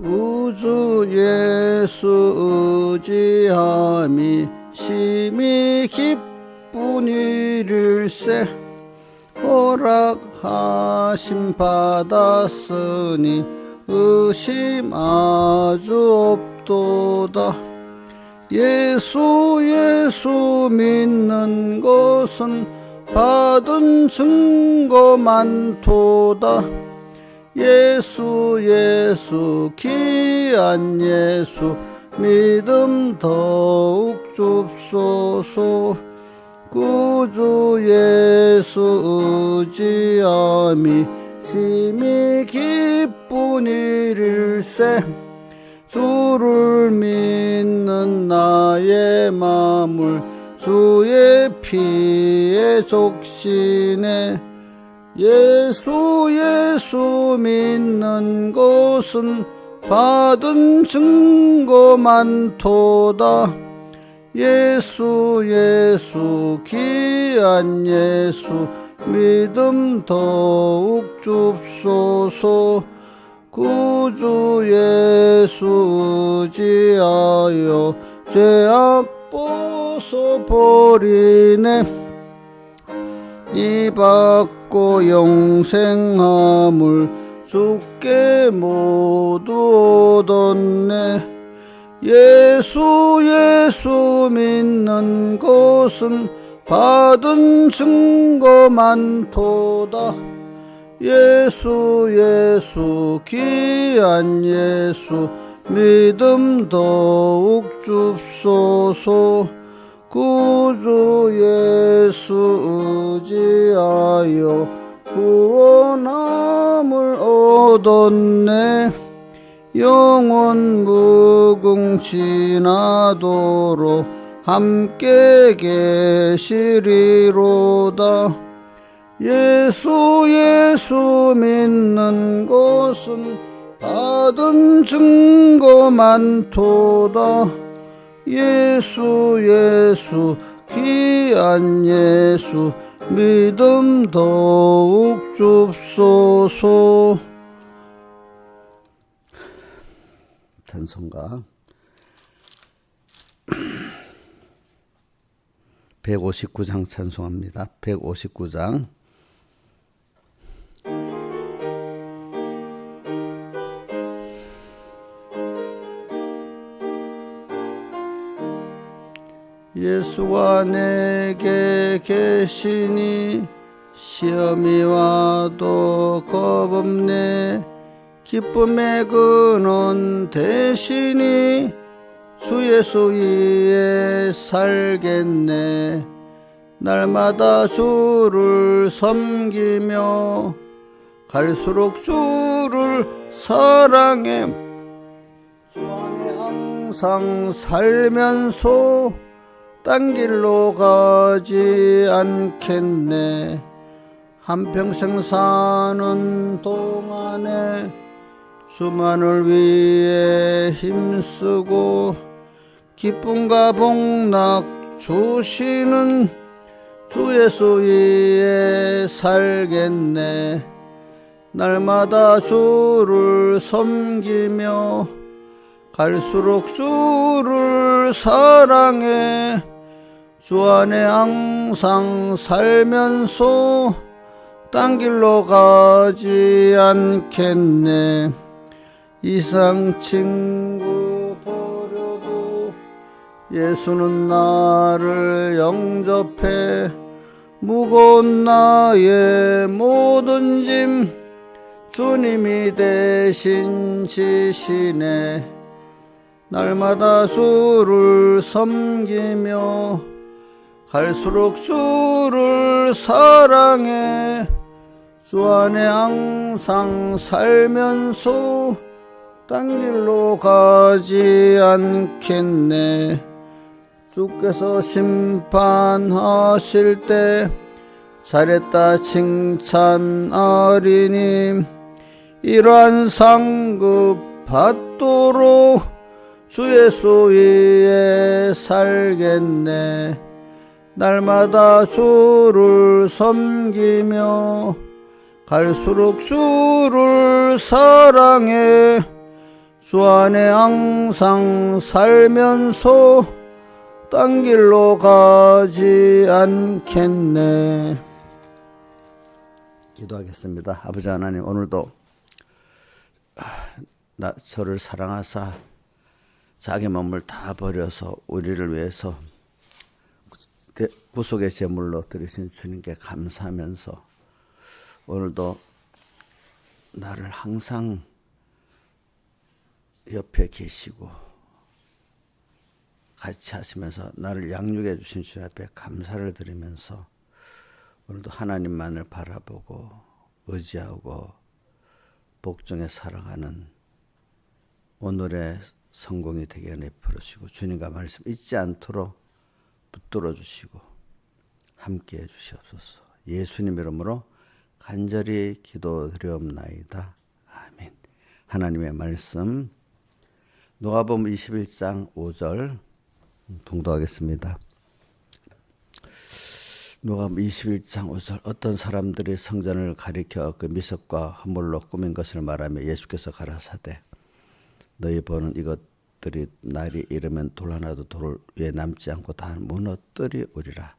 우주 예수 의지함이 심히 기쁜 일일세. 허락하심 받았으니 의심 아주 없도다. 예수 믿는 것은 받은 증거 많도다. 예수 귀한 예수 믿음 더욱 줍소서. 구주 예수 의지함이 심히 기쁜 일일세. 주를 믿는 나의 마음을 주의 피에 적시네. 예수 믿는 것은 받은 증거 많도다. 예수 귀한 예수 믿음 더욱 줍소서. 구주 예수 의지하여 죄악 벗어버리네. 이 받고 영생함을 주께 모두 얻었네. 예수 믿는 것은 받은 증거 많도다. 예수 귀한 예수 믿음 더욱 줍소서. 구주 예수 의지하여 구원함을 얻었네. 영원 무궁지나도록 함께 계시리로다. 예수 믿는 것은 받은 증거 많도다. 예수 귀한 예수 믿음 더욱 줍소서. 찬송가 159장 찬송합니다. 159장. 예수가 내게 계시니 시험이 와도 겁없네. 기쁨의 근원 되시니 주 예수 위에 살겠네. 날마다 주를 섬기며 갈수록 주를 사랑해. 주 안에 항상 살면서 딴 길로 가지 않겠네. 한평생 사는 동안에 주만을 위해 힘쓰고 기쁨과 복락 주시는 주 예수 위에 살겠네. 날마다 주를 섬기며 갈수록 주를 사랑해. 주 안에 항상 살면서 딴 길로 가지 않겠네. 이상 친구 버려도 예수는 나를 영접해. 무거운 나의 모든 짐 주님이 대신 지시네. 날마다 주를 섬기며 갈수록 주를 사랑해. 주 안에 항상 살면서 딴 길로 가지 않겠네. 주께서 심판하실 때 잘했다 칭찬하리니 이러한 상급 받도록 주 예수 위에 살겠네. 날마다 주를 섬기며 갈수록 주를 사랑해. 주 안에 항상 살면서 딴 길로 가지 않겠네. 기도하겠습니다. 아버지 하나님, 오늘도 저를 사랑하사 자기 몸을 다 버려서 우리를 위해서 구속의 제물로 드리신 주님께 감사하면서 오늘도 나를 항상 옆에 계시고 같이 하시면서 나를 양육해 주신 주님 앞에 감사를 드리면서 오늘도 하나님만을 바라보고 의지하고 복종에 살아가는 오늘의 성공이 되게 내버려 주시고 주님과 말씀 잊지 않도록 붙들어 주시고 함께해 주시옵소서. 예수님 이름으로 간절히 기도드리옵나이다. 아멘. 하나님의 말씀 누가복음 21장 5절 봉독하겠습니다. 누가복음 21장 5절 어떤 사람들이 성전을 가리켜 그 미석과 허물로 꾸민 것을 말하며 예수께서 가라사대 너희 보는 이것들이 날이 이르면 돌 하나도 돌 위에 남지 않고 다 무너뜨리우리라.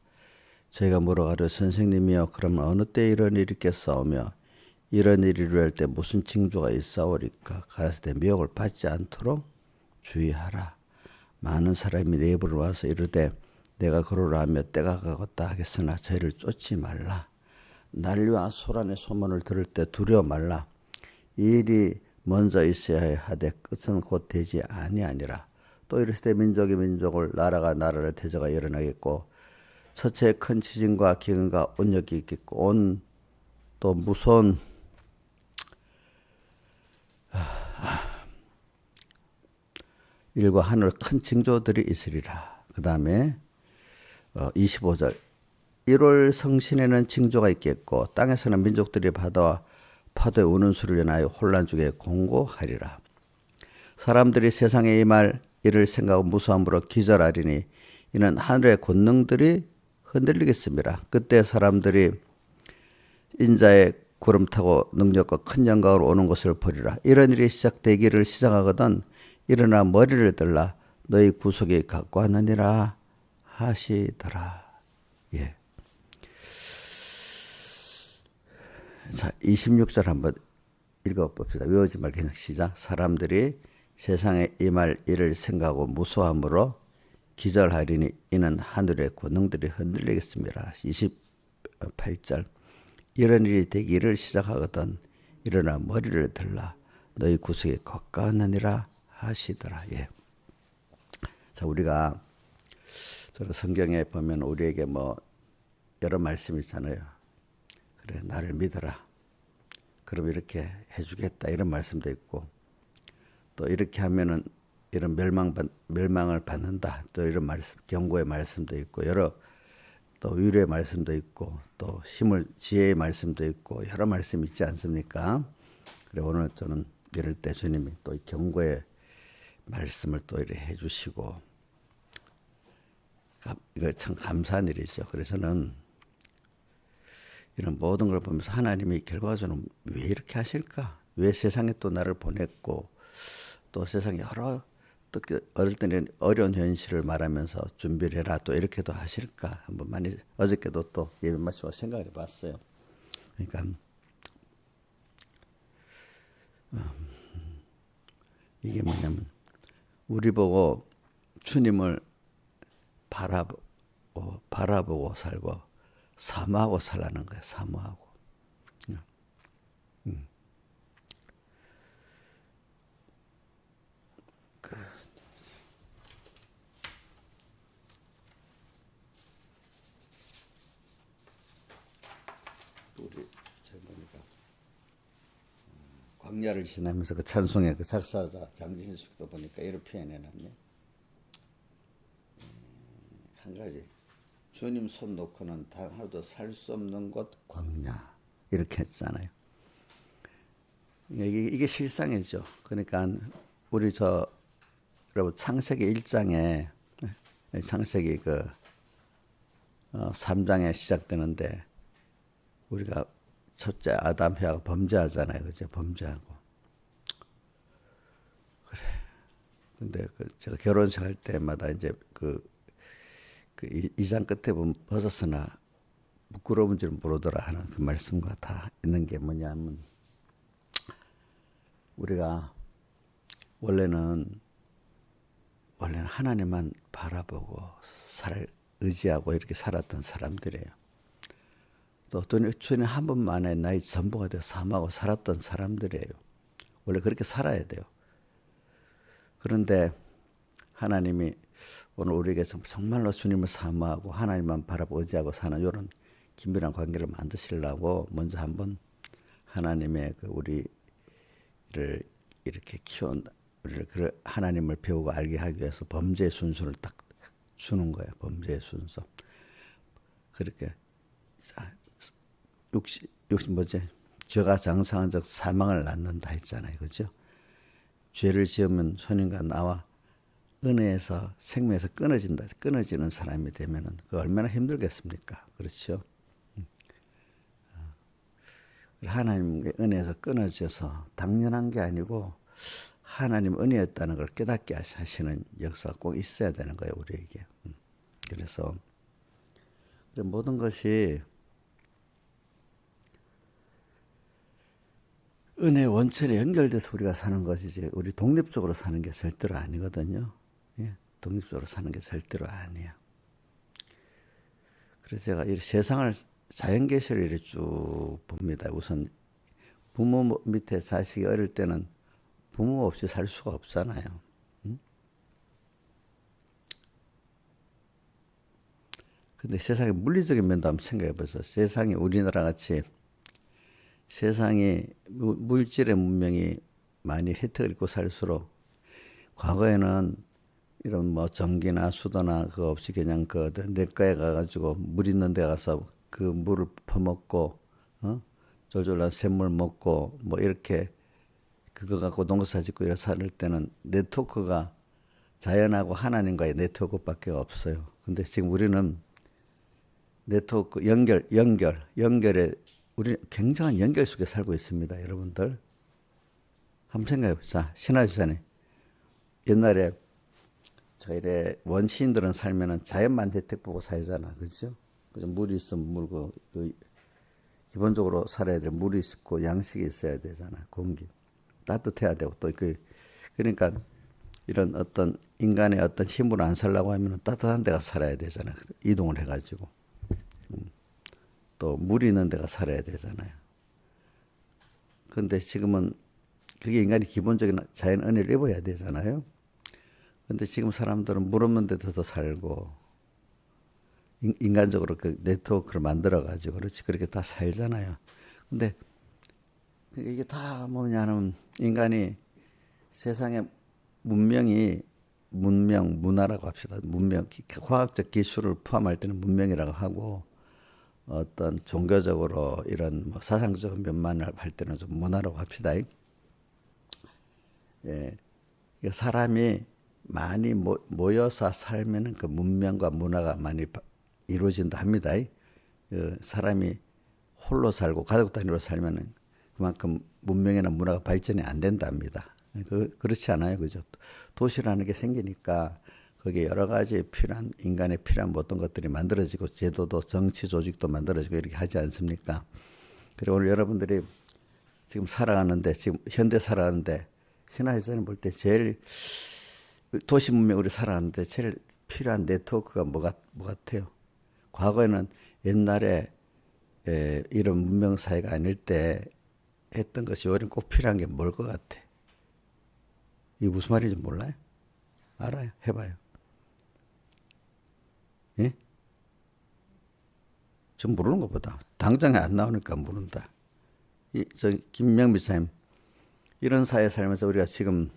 저희가 물어가려 선생님이여 그러면 어느 때 이런 일이 있겠사오며 이런 일이 이루어질 때 무슨 징조가 있사오리까. 가라사대 미혹을 받지 않도록 주의하라. 많은 사람이 내 입으로 와서 이르되 내가 그러라 하며 때가 가겠다 하겠으나 저희를 쫓지 말라. 난리와 소란의 소문을 들을 때 두려워 말라. 이 일이 먼저 있어야 하되 끝은 곧 되지 아니하니라. 또 이르시되 민족이 민족을 나라가 나라를 대적하여 일어나겠고 첫째 큰 지진과 기근과 온역이 있겠고 온 또 무서운 일과 하늘 큰 징조들이 있으리라. 그 다음에 25절 1월 성신에는 징조가 있겠고 땅에서는 민족들이 바다와 파도의 우는 소리를 인하여 혼란 중에 공고하리라. 사람들이 세상에 임할 일을 생각하고 무수함으로 기절하리니 이는 하늘의 권능들이 흔들리겠습니다. 그때 사람들이 인자의 구름 타고 능력과 큰 영광으로 오는 것을 보리라. 이런 일이 시작되기를 시작하거든 일어나 머리를 들라 너희 구속이 갖고 왔느니라 하시더라. 예. 자, 26절 한번 읽어봅시다. 외우지 말고 그냥 시작. 사람들이 세상에 임할 일을 생각하고 무소함으로 기절하리니 이는 하늘의 권능들이 흔들리겠습니다. 28절 이런 일이 되기를 시작하거든 일어나 머리를 들라 너희 구속이 가까웠느니라 하시더라. 예. 자, 우리가 저는 성경에 보면 우리에게 뭐 여러 말씀이 있잖아요. 그래, 나를 믿어라. 그럼 이렇게 해주겠다. 이런 말씀도 있고, 또 이렇게 하면은 이런 멸망을 받는다. 또 이런 말씀, 경고의 말씀도 있고, 여러 또 위로의 말씀도 있고, 또 지혜의 말씀도 있고, 여러 말씀이 있지 않습니까? 그래, 오늘 저는 이럴 때 주님이 또 경고의 말씀을 또 이렇게 해주시고, 이거 참 감사한 일이죠. 그래서는 이런 모든 걸 보면서 하나님이 결과적으로 왜 이렇게 하실까? 왜 세상에 또 나를 보냈고 또 세상에 여러 어릴 때는 어려운 현실을 말하면서 준비를 해라 또 이렇게도 하실까? 한번 많이 어저께도 또 예배 마치고 생각해 봤어요. 그러니까 이게 뭐냐면 우리 보고 주님을 바라보고 살고 사모하고 살라는 거예요. 사모하고. 우리 젊은이가 광야를 지나면서 그 찬송의 그 작사자 장진숙도 보니까 이렇게 표현해놨네. 한 가지 주님 손 놓고는 단 하루도 살 수 없는 곳 광야 이렇게 했잖아요. 이게 실상이죠. 그러니까 우리 여러분 창세기 1장에 창세기 3장에 시작되는데 우리가 첫째 아담 해하고 범죄하잖아요. 그죠? 범죄하고. 그래. 근데 그 제가 결혼식 할 때마다 이제 이장 끝에 보면 벗었으나 부끄러운 줄 모르더라 하는 그 말씀과 다 있는 게 뭐냐면, 우리가 원래는 하나님만 바라보고 의지하고 이렇게 살았던 사람들이에요. 또 주님 한 번만에 나의 전부가 되어 사모하고 살았던 사람들이에요. 원래 그렇게 살아야 돼요. 그런데 하나님이 오늘 우리에게 정말로 주님을 사모하고 하나님만 바라보고 의지하고 사는 이런 긴밀한 관계를 만드시려고 먼저 한번 하나님의 우리를 이렇게 키운, 우리를 하나님을 배우고 알게 하기 위해서 범죄의 순서를 딱 주는 거예요. 범죄의 순서. 그렇게 죄가 장성한 적 사망을 낳는다 했잖아요. 그죠? 죄를 지으면 손님과 나와 은혜에서 생명에서 끊어지는 사람이 되면은 그 얼마나 힘들겠습니까? 그렇죠? 하나님의 은혜에서 끊어져서 당연한 게 아니고 하나님 은혜였다는 걸 깨닫게 하시는 역사가 꼭 있어야 되는 거예요, 우리에게. 그래서 모든 것이 은혜 원천에 연결돼서 우리가 사는 것이지 우리 독립적으로 사는 게 절대로 아니거든요. 예, 독립적으로 사는 게 절대로 아니에요. 그래서 제가 이 세상을 자연계시를 이렇게 쭉 봅니다. 우선 부모 밑에 자식이 어릴 때는 부모 없이 살 수가 없잖아요. 근데 세상의 물리적인 면도 한번 생각해 보세요. 세상이 우리나라 같이 세상이 물질의 문명이 많이 혜택을 입고 살수록 과거에는 이런 뭐 전기나 수도나 그거 없이 그냥 그 내과에 가가지고 물 있는 데 가서 그 물을 퍼먹고 졸졸한 샘물 먹고 뭐 이렇게 그거 갖고 농사 짓고 이렇게 살 때는 네트워크가 자연하고 하나님과의 네트워크밖에 없어요. 근데 지금 우리는 네트워크 연결에 우리 굉장한 연결 속에 살고 있습니다. 여러분들 한번 생각해 보자. 신화지사님 옛날에 제가 이래 원시인들은 살면은 자연만 혜택 보고 살잖아, 그렇죠? 물이 있으면 물고 기본적으로 살아야 돼. 물이 있고 양식이 있어야 되잖아. 공기 따뜻해야 되고 또 그러니까 이런 어떤 인간의 어떤 힘으로 안 살려고 하면 따뜻한 데가 살아야 되잖아. 이동을 해가지고 또 물이 있는 데가 살아야 되잖아요. 그런데 지금은 그게 인간이 기본적인 자연 은혜를 입어야 되잖아요. 근데 지금 사람들은 물 없는 데도 살고 인간적으로 그 네트워크를 만들어 가지고 그렇지 그렇게 다 살잖아요. 근데 이게 다 뭐냐면 인간이 세상의 문화라고 합시다. 과학적 기술을 포함할 때는 문명이라고 하고 어떤 종교적으로 이런 뭐 사상적인 면만을 할 때는 좀 문화라고 합시다. 예. 사람이 많이 모여서 살면은 그 문명과 문화가 많이 이루어진다 합니다. 사람이 홀로 살고 가족 단위로 살면은 그만큼 문명이나 문화가 발전이 안 된답니다. 그렇지 않아요, 그죠? 도시라는 게 생기니까 거기에 여러 가지 인간의 필요한 모든 것들이 만들어지고 제도도 정치 조직도 만들어지고 이렇게 하지 않습니까? 그리고 오늘 여러분들이 지금 현대 살아가는데 신화에서는 볼 때 제일 도시 문명으로 살아가는데 제일 필요한 네트워크가 뭐 같아요? 과거에는 옛날에 이런 문명 사회가 아닐 때 했던 것이 요즘 꼭 필요한 게 뭘 것 같아? 이게 무슨 말인지 몰라요? 알아요? 해봐요. 예? 전 모르는 것보다 당장에 안 나오니까 모른다. 김명미 사님 이런 사회에 살면서 우리가 지금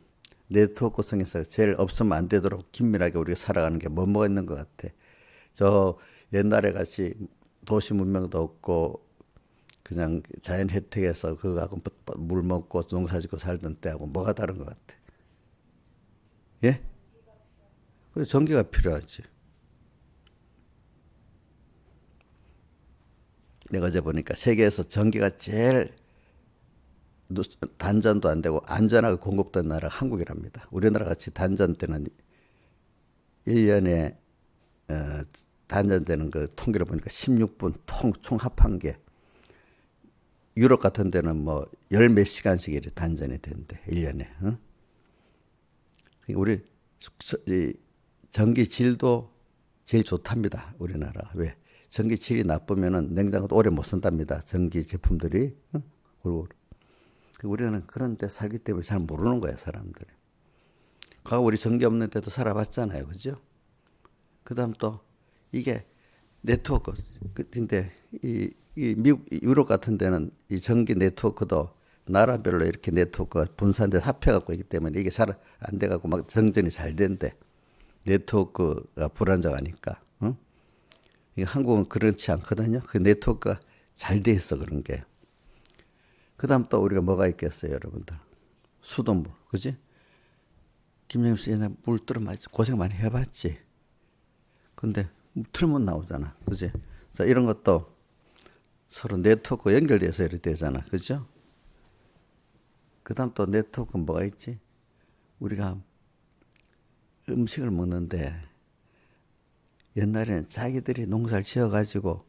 네트워크성에서 제일 없으면 안 되도록 긴밀하게 우리가 살아가는 게 뭐가 있는 것 같아. 저 옛날에 같이 도시 문명도 없고 그냥 자연 혜택에서 그거 갖고 물 먹고 농사 짓고 살던 때하고 뭐가 다른 것 같아? 예? 그래 전기가 필요하지. 내가 어제 보니까 세계에서 전기가 제일 단전도 안 되고 안전하게 공급된 나라가 한국이랍니다. 우리나라 같이 단전 때는 1년에 단전되는 그 통계를 보니까 16분 총 합한 게 유럽 같은 데는 뭐 열 몇 시간씩 이렇게 단전이 된대 1년에. 어? 우리 전기 질도 제일 좋답니다. 우리나라. 왜? 전기 질이 나쁘면은 냉장고도 오래 못 쓴답니다. 전기 제품들이. 어? 그리고 우리는 그런 데 살기 때문에 잘 모르는 거예요, 사람들이. 과거 우리 전기 없는 때도 살아봤잖아요. 그죠? 그 다음 또 이게 네트워크. 근데 이 미국, 유럽 같은 데는 이 전기 네트워크도 나라별로 이렇게 네트워크가 분산돼서 합해갖고 있기 때문에 이게 잘 안 돼갖고 막 정전이 잘 된대. 네트워크가 불안정하니까. 응? 한국은 그렇지 않거든요. 그 네트워크가 잘 돼 있어, 그런 게. 그 다음 또 우리가 뭐가 있겠어요, 여러분들? 수돗물. 그지? 김영임 씨 옛날에 물 들어 고생 많이 해봤지. 근데 틀면 나오잖아. 그지? 자, 이런 것도 서로 네트워크 연결돼서 이렇게 되잖아. 그죠? 그 다음 또 네트워크 뭐가 있지? 우리가 음식을 먹는데 옛날에는 자기들이 농사를 지어가지고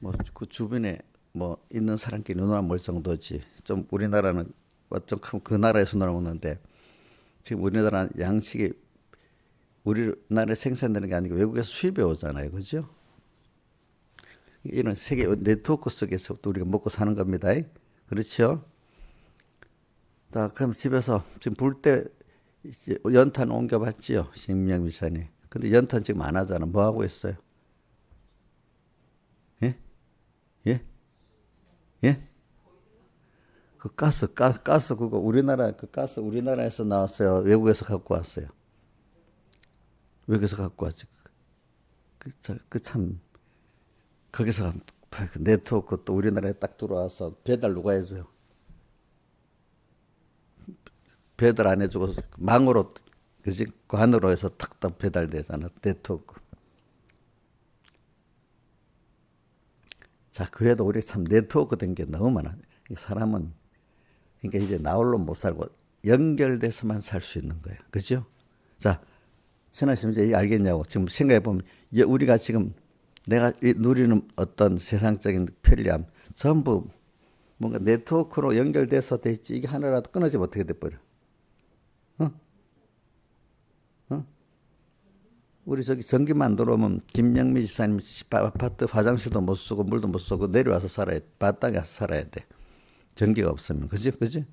뭐 그 주변에 뭐 있는 사람끼리 누나 먹을 정도지. 좀 우리나라는 좀 그 나라에서 놀아 먹는데 지금 우리나라는 양식이 우리나라에 생산되는 게 아니고 외국에서 수입해 오잖아요. 그죠? 이런 세계 네트워크 속에서 또 우리가 먹고 사는 겁니다. 그렇죠? 자, 그럼 집에서 지금 불 때 연탄 옮겨봤지요? 신명 미사님. 근데 연탄 지금 안 하잖아. 뭐 하고 있어요? 예? 예? 예? 그 가스 그거 우리나라 그 가스 우리나라에서 나왔어요. 외국에서 갖고 왔어요. 외국에서 갖고 왔지. 그 참 거기서 그 네트워크 또 우리나라에 딱 들어와서 배달 누가 해줘요? 배달 안 해주고 망으로 그지 관으로 해서 탁탁 배달되잖아 네트워크. 자, 그래도 우리 참 네트워크 된 게 너무 많아. 이 사람은 그러니까 이제 나홀로 못 살고 연결돼서만 살 수 있는 거예요. 그죠? 자, 신하 씨 이제 알겠냐고. 지금 생각해 보면 우리가 지금 내가 누리는 어떤 세상적인 편리함 전부 뭔가 네트워크로 연결돼서 돼 있지. 이게 하나라도 끊어지면 어떻게 돼버려? 어? 어? 우리 저기 전기만 들어오면 김영미 지사님 아파트 화장실도 못 쓰고 물도 못 쓰고 내려와서 살아야 돼. 바닥에 살아야 돼. 전기가 없으면. 그지? 그지?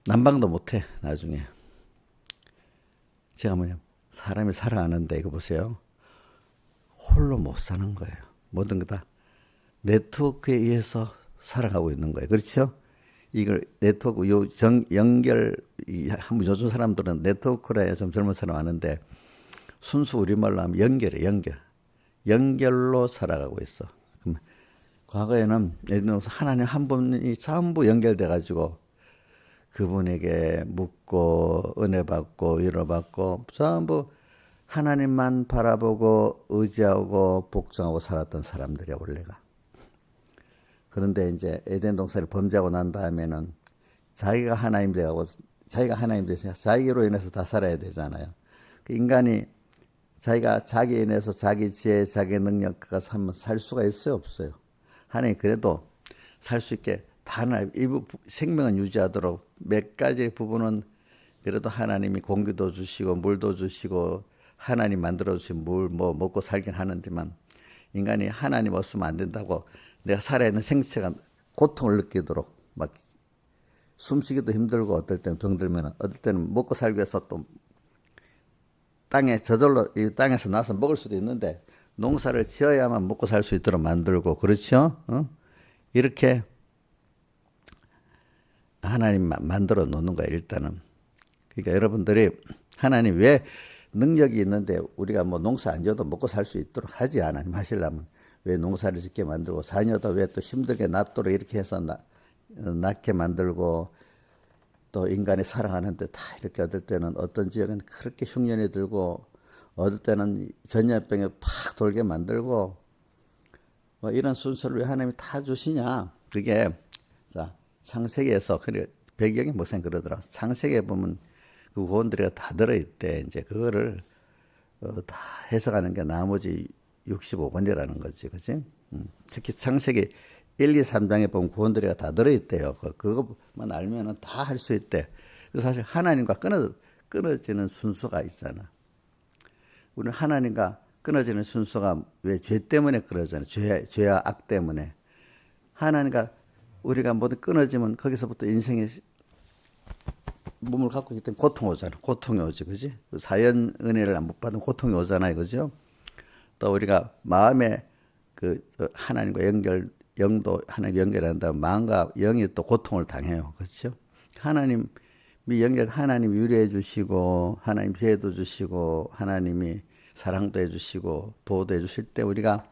난방도 못 해. 나중에. 제가 뭐냐. 사람이 살아가는데 이거 보세요. 홀로 못 사는 거예요. 모든 거 다 네트워크에 의해서 살아가고 있는 거예요. 그렇죠? 이걸 네트워크 연결 한번 요즘 사람들은 네트워크라 해서 좀 젊은 사람 아는데 순수 우리말로 하면 연결로 살아가고 있어. 그럼 과거에는 예를 들어서 하나님 한 분이 전부 연결돼 가지고 그분에게 묻고 은혜 받고 위로 받고 전부 하나님만 바라보고 의지하고 복종하고 살았던 사람들이야 원래가. 그런데 이제 에덴 동산을 범죄하고 난 다음에는 자기가 하나님 되고 자기가 하나님 되서 자기로 인해서 다 살아야 되잖아요. 그 인간이 자기가 자기 인해서 자기 지혜, 자기 능력과 살 수가 있어요, 없어요? 하나님 그래도 살 수 있게 단을 생명을 유지하도록 몇 가지 부분은 그래도 하나님이 공기도 주시고 물도 주시고 하나님 만들어 주신 물 뭐 먹고 살긴 하는데만 인간이 하나님 없으면 안 된다고 내가 살아있는 생체가 고통을 느끼도록 막 숨쉬기도 힘들고 어떨 때는 병들면 어떨 때는 먹고 살기 위해서 또 땅에 저절로 이 땅에서 나서 먹을 수도 있는데 농사를 지어야만 먹고 살 수 있도록 만들고 그렇죠? 어? 이렇게 하나님 만들어 놓는 거야 일단은. 그러니까 여러분들이 하나님 왜 능력이 있는데 우리가 뭐 농사 안 지어도 먹고 살 수 있도록 하지 하나님 하시려면 왜 농사를 짓게 만들고 자녀도 왜 또 힘들게 낳도록 이렇게 해서 낳게 만들고 또 인간이 살아가는데 다 이렇게 어떨 때는 어떤 지역은 그렇게 흉년이 들고 어떨 때는 전염병에 팍 돌게 만들고 뭐 이런 순서를 왜 하나님이 다 주시냐. 그게 자 창세기에서 그래 배경이 무슨 그러더라. 창세기에 보면 그 구원들이 다 들어있대. 이제 그거를 다 해석하는 게 나머지 65권이라는 거지, 그지? 특히 창세기 1, 2, 3장에 보면 구원들이가 다 들어있대요. 그것만 알면은 다 할 수 있대. 그 사실 하나님과 끊어지는 순서가 있잖아. 우리는 하나님과 끊어지는 순서가 왜 죄 때문에 그러잖아요. 죄와 악 때문에. 하나님과 우리가 모두 끊어지면 거기서부터 인생의 몸을 갖고 있기 때문에 고통 오잖아. 고통이 오지, 그지? 자연 은혜를 못 받으면 고통이 오잖아요, 그죠? 또 우리가 마음에 하나님과 영도 하나님 연결한다면 마음과 영이 또 고통을 당해요, 그렇죠? 하나님이 하나님이 유리해 주시고 하나님 지혜도 주시고 하나님이 사랑도 해주시고 보호도 해주실 때 우리가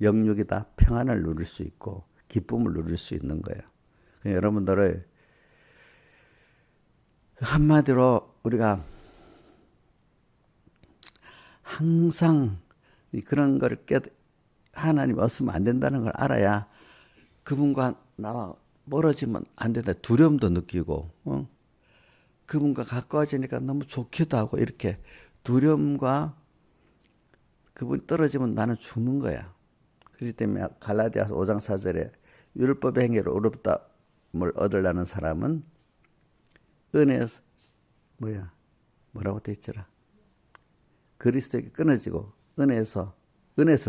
영육이 다 평안을 누릴 수 있고 기쁨을 누릴 수 있는 거예요. 여러분들을 한마디로 우리가 항상 그런 걸 하나님 없으면 안 된다는 걸 알아야 그분과 나와 멀어지면 안 된다. 두려움도 느끼고 그분과 가까워지니까 너무 좋기도 하고 이렇게 두려움과 그분 떨어지면 나는 죽는 거야. 그렇기 때문에 갈라디아서 5장 4절에 율법의 행위로 의롭다함을 얻으려는 사람은 은혜에서 뭐라고 돼 있더라. 그리스도에게 끊어지고 은혜에서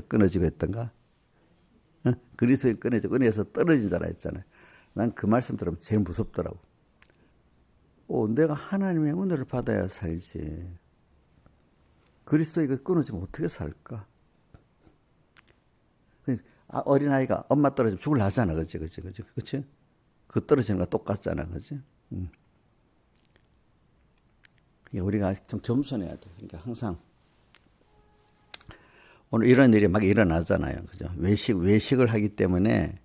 끊어지고 했던가? 그리스도에게 끊어지고 은혜에서 떨어진 자라 했잖아요. 난 그 말씀 들으면 제일 무섭더라고. 내가 하나님의 은혜를 받아야 살지. 그리스도에게 끊어지면 어떻게 살까? 어린아이가 엄마 떨어지면 죽을 하잖아. 그치? 그 떨어지는 거 똑같잖아. 그치? 우리가 좀 겸손해야 돼. 그러니까 항상 오늘 이런 일이 막 일어나잖아요. 그죠? 외식을 하기 때문에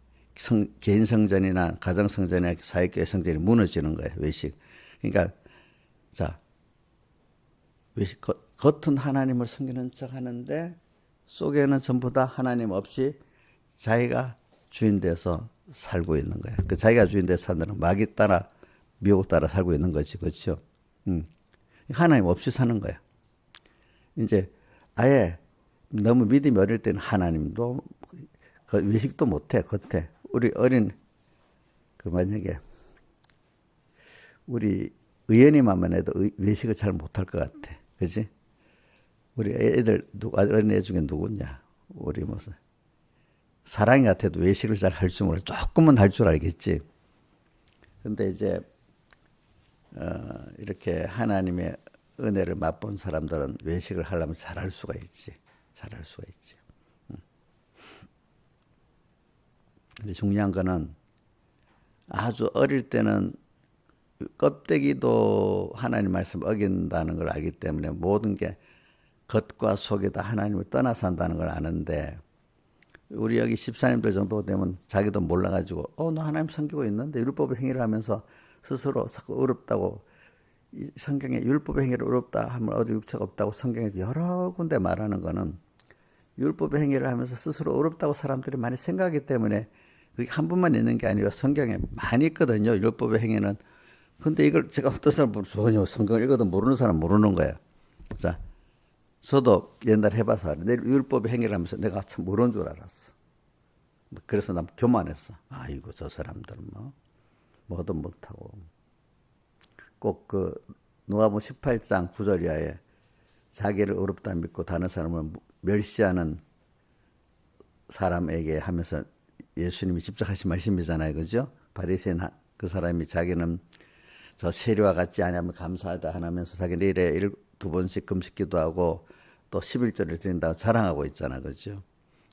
개인 성전이나 가정 성전이나 사회교회 성전이 무너지는 거예요. 외식. 그러니까 외식 겉은 하나님을 섬기는 척 하는데 속에는 전부 다 하나님 없이 자기가 주인 돼서 살고 있는 거예요. 그 자기가 주인 돼서 사는 마귀 따라 미혹 따라 살고 있는 거지. 그렇죠? 하나님 없이 사는 거야. 이제 아예 너무 믿음이 어릴 때는 하나님도 외식도 못해. 겉에 우리 만약에 우리 의원님만 해도 외식을 잘 못할 것 같아. 그지? 우리 애들 어린애 중에 누구냐? 우리 무슨 사랑이 같아도 외식을 잘 할 줄 몰라. 조금은 할 줄 알겠지. 근데 이제 이렇게 하나님의 은혜를 맛본 사람들은 외식을 하려면 잘할 수가 있지. 근데 중요한 거는 아주 어릴 때는 껍데기도 하나님 말씀 어긴다는 걸 알기 때문에 모든 게 겉과 속이 다 하나님을 떠나서 한다는 걸 아는데 우리 여기 집사님들 정도 되면 자기도 몰라가지고 너 하나님 섬기고 있는데 율법의 행위를 하면서 스스로 자꾸 어렵다고 성경에 율법의 행위를 어렵다 하면 어디 육체가 없다고 성경에 여러 군데 말하는 거는 율법의 행위를 하면서 스스로 어렵다고 사람들이 많이 생각하기 때문에 그게 한 번만 있는 게 아니라 성경에 많이 있거든요. 율법의 행위는. 근데 이걸 제가 어떤 사람은 전혀 성경을 읽어도 모르는 사람 모르는 거야. 자, 저도 옛날에 해봐서 내 율법의 행위를 하면서 내가 참 모르는 줄 알았어. 그래서 난 교만했어. 아이고 저 사람들은 뭐도 못하고. 꼭 누가복음 18장 9절 이하에 자기를 어렵다 믿고 다른 사람을 멸시하는 사람에게 하면서 예수님이 직접 하신 말씀이잖아요. 그죠? 바리새인 그 사람이 자기는 저 세리와 같지 않으면 감사하다 하면서 자기는 일에 2번씩 금식기도 하고 또 11절을 드린다고 자랑하고 있잖아. 그죠?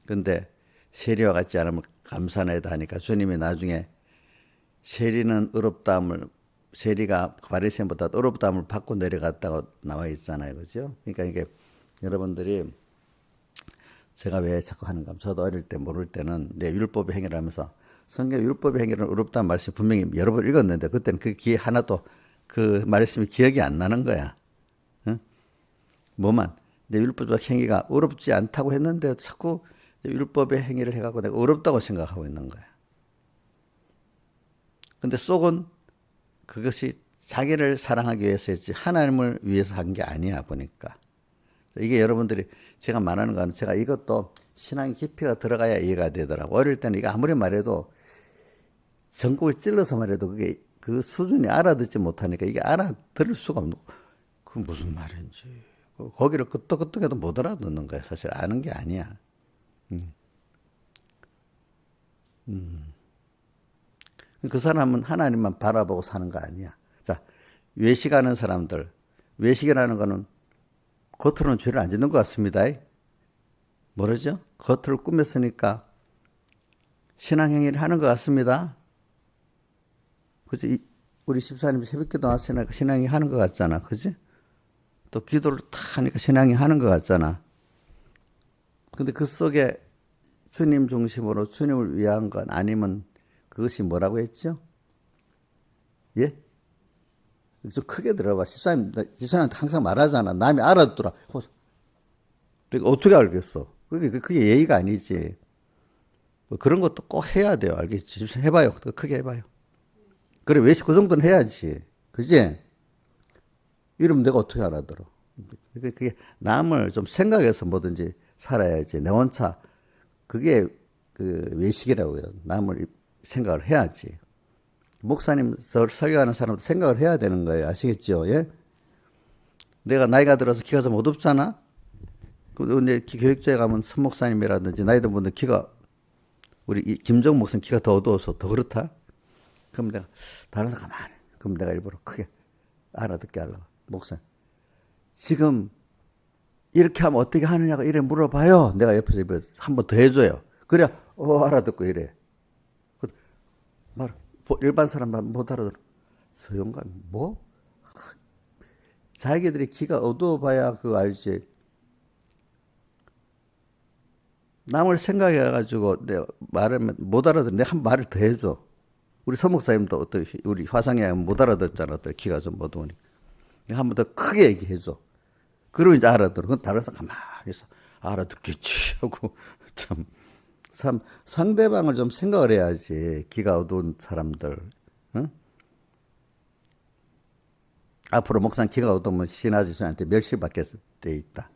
근데 세리와 같지 않으면 감사하다 하니까 주님이 나중에 세리가 바리새인보다 어렵다함을 받고 내려갔다고 나와 있잖아요. 그죠? 그러니까 이게 여러분들이 제가 왜 자꾸 하는가 하면 저도 어릴 때 모를 때는 내 율법의 행위를 하면서 성경 율법의 행위는 어렵다는 말씀 분명히 여러 번 읽었는데 그때는 그 하나도 그 말씀이 기억이 안 나는 거야. 응? 내 율법의 행위가 어렵지 않다고 했는데 자꾸 율법의 행위를 해갖고 내가 어렵다고 생각하고 있는 거야. 근데 속은 그것이 자기를 사랑하기 위해서 했지 하나님을 위해서 한 게 아니야 보니까. 이게 여러분들이 제가 말하는 건 제가 이것도 신앙의 깊이가 들어가야 이해가 되더라고. 어릴 때는 이거 아무리 말해도 전국을 찔러서 말해도 그게 그 수준이 알아듣지 못하니까 이게 알아들을 수가 없는 거야. 그 무슨 말인지. 거기를 끄떡끄떡해도 못 알아듣는 거야. 사실 아는 게 아니야. 그 사람은 하나님만 바라보고 사는 거 아니야. 자, 외식하는 사람들. 외식이라는 거는 겉으로는 죄를 안 짓는 것 같습니다. 모르죠? 겉을 꾸몄으니까 신앙행위를 하는 것 같습니다. 그지? 우리 집사님이 새벽기도 왔으니까 신앙이 하는 것 같잖아. 그지? 또 기도를 탁 하니까 신앙이 하는 것 같잖아. 근데 그 속에 주님 중심으로 주님을 위한 건 아니면 그것이 뭐라고 했죠? 예? 좀 크게 들어봐. 집사님한테 항상 말하잖아. 남이 알아듣더라. 그러니까 어떻게 알겠어? 그게 예의가 아니지. 뭐 그런 것도 꼭 해야 돼요. 알겠지? 해봐요. 크게 해봐요. 그래, 외식 그 정도는 해야지. 그지? 이러면 내가 어떻게 알아들어? 그게 남을 좀 생각해서 뭐든지 살아야지. 내 혼자. 그게 그 외식이라고요. 남을 생각을 해야지. 목사님 설교하는 사람도 생각을 해야 되는 거예요. 아시겠죠? 예? 내가 나이가 들어서 키가 좀 어둡잖아? 근데 교육자에 가면 선 목사님이라든지 나이 든 분들 키가, 우리 김정 목사님 키가 더 어두워서 더 그렇다? 그럼 내가, 다른 사람 가만히. 그럼 내가 일부러 크게 알아듣게 하려고. 목사님. 지금 이렇게 하면 어떻게 하느냐고 이래 물어봐요. 내가 옆에서 한 번 더 해줘요. 그래야, 알아듣고 이래. 말, 일반 사람만 못 알아들어. 소용감, 뭐? 자기들이 귀가 어두워봐야 그거 알지. 남을 생각해가지고 내가 말하면 못 알아들어. 내가 한 말을 더 해줘. 우리 서목사님도 어떻게, 우리 화상에 못 알아듣잖아. 어떻게 귀가 좀 어두우니까. 한 번 더 크게 얘기해줘. 그러고 이제 알아들어. 그건 다른 사람 가만히 있어. 알아듣겠지. 하고, 참, 상대방을 좀 생각을 해야지. 귀가 어두운 사람들. 응? 앞으로 목사님 귀가 어두우면 신아지수한테 멸시받게 돼 있다.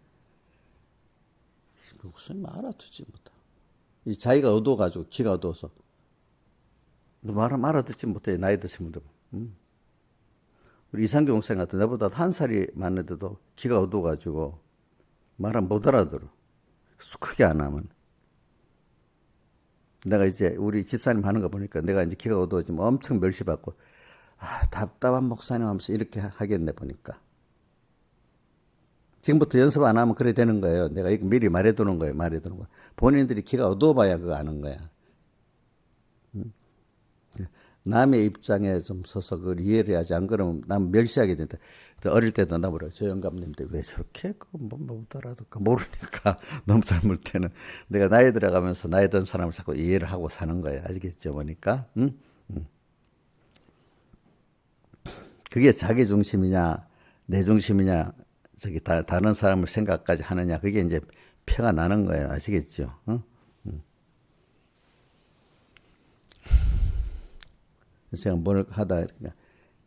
목사님 알아듣지 못해. 이 자기가 어두워가지고 귀가 어두워서 말하면 알아듣지 못해. 나이 드신 분들. 우리 이상규 목사님 같은 나보다 한 살이 많은데도 귀가 어두워가지고 말하면 못 알아들어. 크게 안 하면. 내가 이제 우리 집사님 하는 거 보니까 내가 이제 귀가 어두워지면 엄청 멸시받고, 답답한 목사님 하면서 이렇게 하겠네 보니까. 지금부터 연습 안 하면 그래 되는 거예요. 내가 이거 미리 말해두는 거예요. 말해두는 거. 본인들이 귀가 어두워봐야 그거 아는 거야. 남의 입장에 좀 서서 그걸 이해를 해야지. 안 그러면 남 멸시하게 된다. 어릴 때도 나보라. 저 영감님들 왜 저렇게 못 알아듣고 모르니까 너무 젊을 때는 내가 나이 들어가면서 나이 든 사람을 자꾸 이해를 하고 사는 거야. 아시겠죠? 보니까. 그게 자기 중심이냐 내 중심이냐 저기 다른 사람을 생각까지 하느냐 그게 이제 표가 나는 거예요. 아시겠죠? 제가 뭘 하다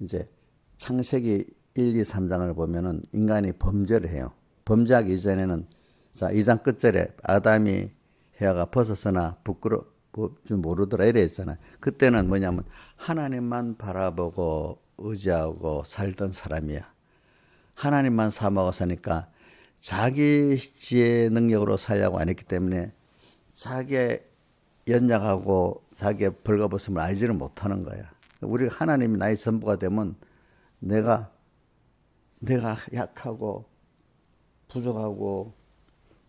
이제 창세기 1, 2, 3장을 보면은 인간이 범죄를 해요. 범죄하기 이전에는 자 2장 끝절에 아담이 헤아가 벗었으나 좀 모르더라 이래 했잖아요. 그때는 뭐냐면 하나님만 바라보고 의지하고 살던 사람이야. 하나님만 사모하고 사니까 자기 지혜 능력으로 살려고 안 했기 때문에 자기의 연약하고 자기의 벌거벗음을 알지를 못하는 거야. 우리가 하나님이 나의 전부가 되면 내가 약하고 부족하고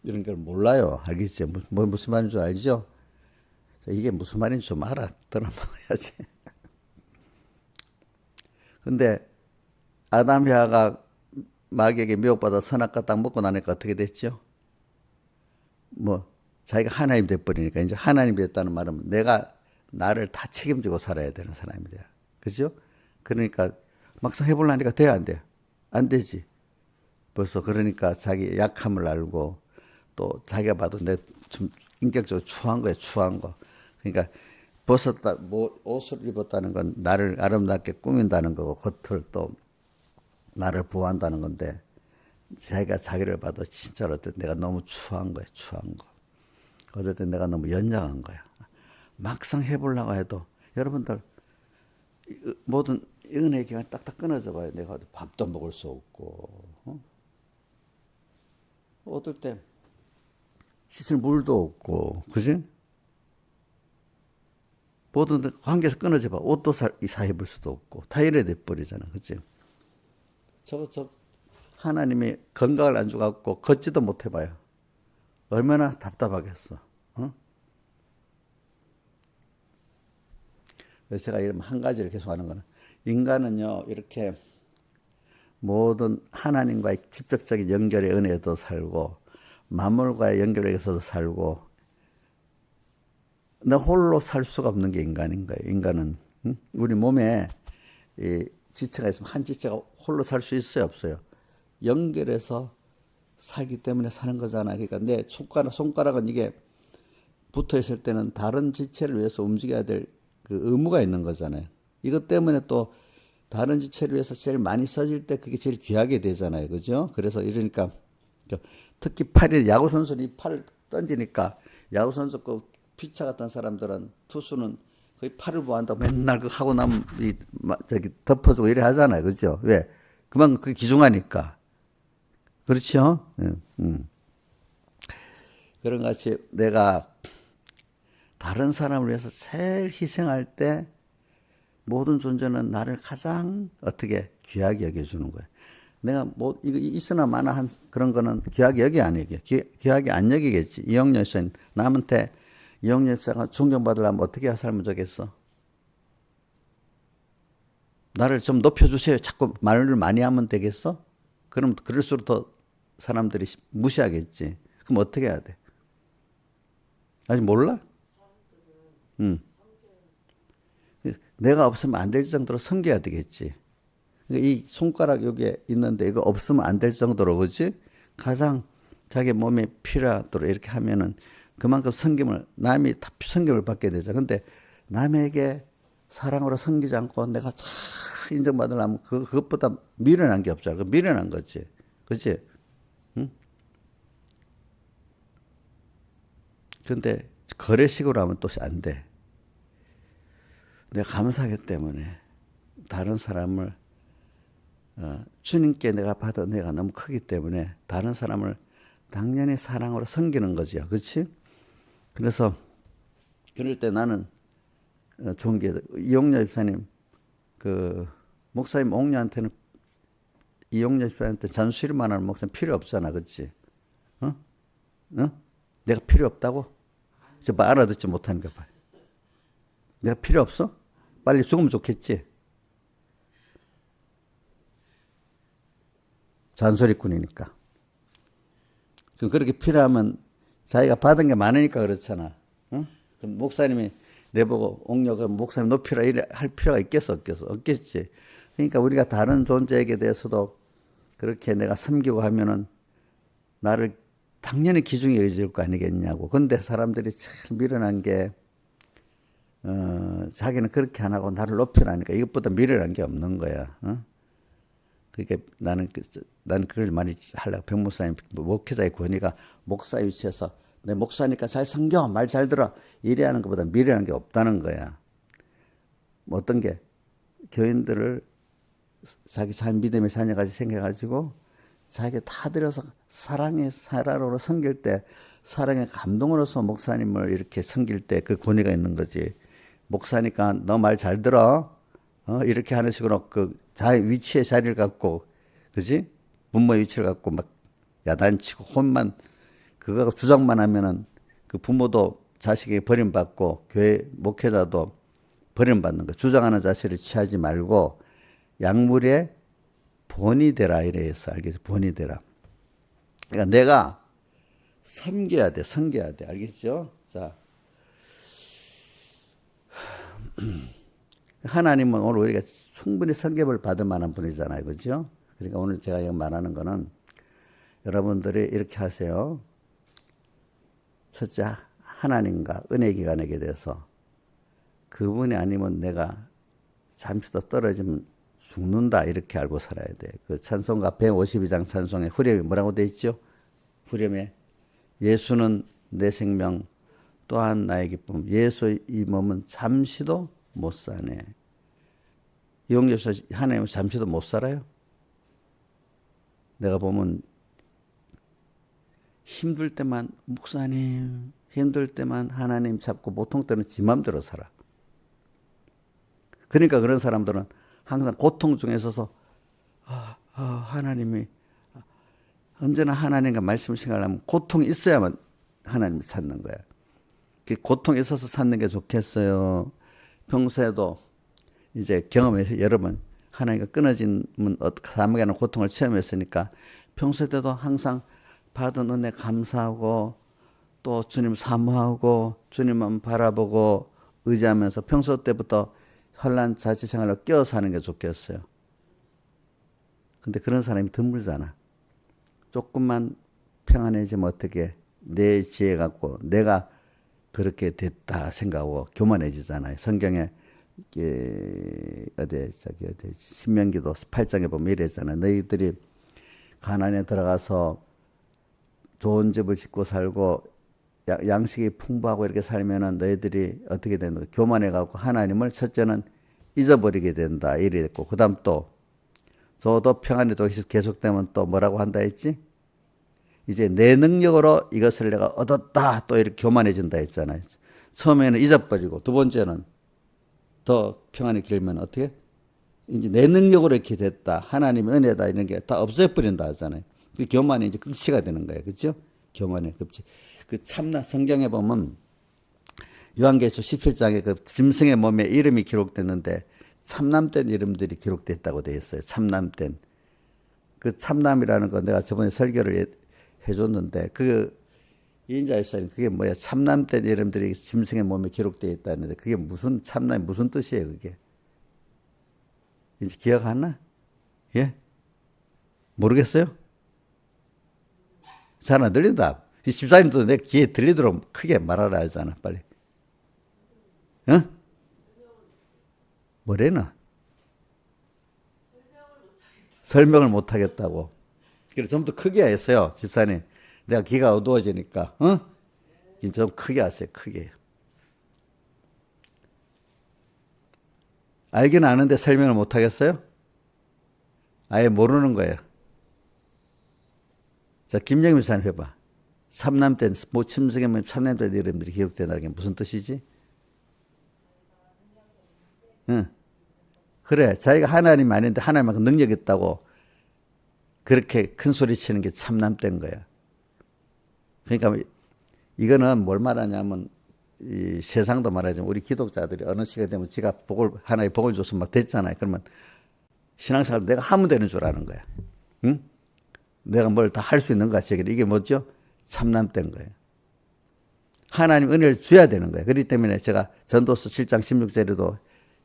이런 걸 몰라요. 알겠죠? 무슨 말인지 줄 알죠? 이게 무슨 말인지 좀 들어봐야지. 근데 아담 헤아가 마귀에게 미혹받아 선악과 딱 먹고 나니까 어떻게 됐죠? 자기가 하나님 돼버리니까 이제 하나님 됐다는 말은 나를 다 책임지고 살아야 되는 사람이 돼요. 그죠? 그러니까 막상 해보려니까 돼야 안 돼. 안 되지. 벌써 그러니까 자기 약함을 알고 또 자기가 봐도 내 좀 인격적으로 추한 거야, 추한 거. 그러니까 벗었다, 옷을 입었다는 건 나를 아름답게 꾸민다는 거고, 겉을 또 나를 보호한다는 건데, 자기가 자기를 봐도 진짜로 어떨 때 내가 너무 추한 거야, 추한 거. 어떨 때 내가 너무 연약한 거야. 막상 해보려고 해도, 여러분들, 모든 은혜의 기간이 딱딱 끊어져 봐요. 내가 밥도 먹을 수 없고, 어떨 때 씻을 물도 없고, 그지? 모든 관계에서 끊어져 봐. 옷도 사 입을 수도 없고, 다 이래 돼버리잖아. 그지? 저, 하나님이 건강을 안 주갖고 걷지도 못 해봐요. 얼마나 답답하겠어. 그래서 제가 이런 한 가지를 계속 하는 거는, 인간은요, 이렇게 모든 하나님과의 직접적인 연결의 은혜도 살고, 만물과의 연결에서도 살고, 나 홀로 살 수가 없는 게 인간인 거예요. 인간은. 우리 몸에 이 지체가 있으면 한 지체가 홀로 살 수 있어요, 없어요? 연결해서 살기 때문에 사는 거잖아. 그러니까 내 손가락은 이게 붙어 있을 때는 다른 지체를 위해서 움직여야 될 그 의무가 있는 거잖아요. 이것 때문에 또 다른 지체를 위해서 제일 많이 써질 때 그게 제일 귀하게 되잖아요. 그죠? 그래서 이러니까 특히 야구 선수는 이 팔을 던지니까, 야구 선수 그 피차 같은 사람들은, 투수는 거의 팔을 보한다고 맨날 그 하고 나면 저기 덮어주고 이래 하잖아요. 그죠? 왜? 그만큼 그게 귀중하니까. 그렇죠? 그런 같이 내가 다른 사람을 위해서 제일 희생할 때 모든 존재는 나를 가장 어떻게 귀하게 여겨주는 거야. 내가 이거 있으나 마나 한 그런 거는 귀하게 여기 안 여겨. 귀하게 안 여기겠지. 이영렬 씨는 남한테 이영렬 씨가 존경받으려면 어떻게 살면 좋겠어? 나를 좀 높여주세요. 자꾸 말을 많이 하면 되겠어? 그럼 그럴수록 더 사람들이 무시하겠지. 그럼 어떻게 해야 돼? 아직 몰라? 내가 없으면 안 될 정도로 섬겨야 되겠지. 이 손가락 여기에 있는데 이거 없으면 안 될 정도로, 그지? 가장 자기 몸에 필요하도록 이렇게 하면은 그만큼 남이 다 섬김을 받게 되죠. 근데 남에게 사랑으로 섬기지 않고 내가 다 인정받으려면 그것보다 미련한 게 없잖아. 그 미련한 거지. 그지? 응? 근데 거래식으로 하면 또 안 돼. 내가 감사하기 때문에 다른 사람을 주님께 내가 받은 은혜가 너무 크기 때문에 다른 사람을 당연히 사랑으로 섬기는 거지요. 그렇지? 그래서 그럴 때 나는 좋은 게, 이용렬 집사님, 그 목사님 옥녀한테는, 이용렬 집사님한테 잔소리만 하는 목사님 필요 없잖아. 그렇지? 어? 내가 필요 없다고? 저 알아듣지 못하니까 봐. 내가 필요 없어? 빨리 죽으면 좋겠지? 잔소리꾼이니까. 그렇게 필요하면 자기가 받은 게 많으니까 그렇잖아. 응? 그럼 목사님이 내보고 옥녀가 목사님 높이라 이래 할 필요가 있겠어? 없겠지. 그러니까 우리가 다른 존재에게 대해서도 그렇게 내가 섬기고 하면은 나를 당연히 기중에 의지할 거 아니겠냐고. 근데 사람들이 참 미련한 게, 자기는 그렇게 안 하고 나를 높이라니까 이것보다 미련한 게 없는 거야. 그러니까 나는 그걸 많이 하려고. 백목사님, 목회자의 권위가 목사 위치에서 내 목사니까 잘 섬겨, 말 잘 들어, 이래 하는 것보다 미련한 게 없다는 거야. 어떤 게, 교인들을 자기 참 믿음의 자녀같이 생겨가지고 자기가 다 들여서 사랑의 사랑으로 섬길 때, 사랑의 감동으로서 목사님을 이렇게 섬길 때 그 권위가 있는 거지. 목사니까 너 말 잘 들어, 이렇게 하는 식으로 그 위치의 자리를 갖고, 그지? 부모의 위치를 갖고 막 야단치고 혼만, 그거 주장만 하면은 그 부모도 자식에게 버림받고 교회 목회자도 버림받는 거. 주장하는 자세를 취하지 말고 약물의 본이 되라 이래서, 알겠지? 본이 되라. 그러니까 내가 섬겨야 돼. 알겠죠? 자, 하나님은 오늘 우리가 충분히 섬김을 받을 만한 분이잖아요. 그죠? 그러니까 오늘 제가 말하는 거는, 여러분들이 이렇게 하세요. 첫째, 하나님과 은혜 기간에게 대해서 그분이 아니면 내가 잠시 더 떨어지면 죽는다 이렇게 알고 살아야 돼. 그 찬송가 152장 찬송에 후렴이 뭐라고 돼 있죠? 후렴에 예수는 내 생명 또한 나의 기쁨. 예수의 이 몸은 잠시도 못 사네. 이용교사 하나님은 잠시도 못 살아요. 내가 보면 힘들 때만 목사님, 힘들 때만 하나님 잡고 보통 때는 지 맘대로 살아. 그러니까 그런 사람들은 항상 고통 중에 있어서 하나님이 언제나 하나님과 말씀을 생각하면 고통이 있어야만 하나님을 찾는 거야. 그 고통이 있어서 찾는 게 좋겠어요. 평소에도 이제 경험해서 여러분 하나님과 끊어지면 삶에는 고통을 체험했으니까 평소 때도 항상 받은 은혜 감사하고 또 주님 사모하고 주님만 바라보고 의지하면서 평소 때부터 혼란 자치 생활로 끼어 사는 게 좋겠어요. 근데 그런 사람이 드물잖아. 조금만 평안해지면 어떻게 내 지혜 갖고 내가 그렇게 됐다 생각하고 교만해지잖아요. 성경에 어디 신명기도 8장에 보면 이랬잖아요. 너희들이 가나안에 들어가서 좋은 집을 짓고 살고 양식이 풍부하고 이렇게 살면은 너희들이 어떻게 되는 거야? 교만해 갖고 하나님을 첫째는 잊어버리게 된다. 이랬고 그다음 또 저도 평안이 또 계속되면 또 뭐라고 한다 했지? 이제 내 능력으로 이것을 내가 얻었다. 또 이렇게 교만해진다 했잖아요. 처음에는 잊어버리고 두 번째는 더 평안이 길면 어떻게? 이제 내 능력으로 이렇게 됐다. 하나님의 은혜다. 이런 게 다 없애버린다 하잖아요. 그 교만이 이제 극치가 되는 거예요. 그렇죠? 교만의 극치. 그 참나 성경에 보면 요한계시록 17장에 그 짐승의 몸에 이름이 기록됐는데 참남된 이름들이 기록됐다고 되어 있어요. 참남된. 그 참남이라는 거 내가 저번에 설교를 해줬는데 그 이인자일사는 그게 뭐야? 참남된 이름들이 짐승의 몸에 기록되어 있다는데 그게 무슨 참남이 무슨 뜻이에요? 그게 이제 기억하나? 예? 모르겠어요? 잘 안 들린다. 집사님도 내 귀에 들리도록 크게 말하라 하잖아. 빨리. 어? 뭐래나? 설명을 못 하겠다고. 그래서 좀 더 크게 했어요, 집사님. 내가 귀가 어두워지니까, 좀 크게 하세요, 크게. 알긴 아는데 설명을 못 하겠어요? 아예 모르는 거예요. 자, 김영민 사님 해봐. 참남된, 뭐, 침승에면 참남된 이름들이 기록된다는 게 무슨 뜻이지? 응. 그래. 자기가 하나님이 아닌데 하나님만큼 능력이 있다고 그렇게 큰 소리 치는 게 참남된 거야. 그러니까 이거는 뭘 말하냐면 이 세상도 말하자면 우리 기독자들이 어느 시가 되면 지가 하나의 복을 줘서 막 됐잖아요. 그러면 신앙생활 내가 하면 되는 줄 아는 거야. 응? 내가 뭘 다 할 수 있는 것 같이. 이게 뭐죠? 참남된 거예요. 하나님 은혜를 줘야 되는 거예요. 그렇기 때문에 제가 전도서 7장 16절에도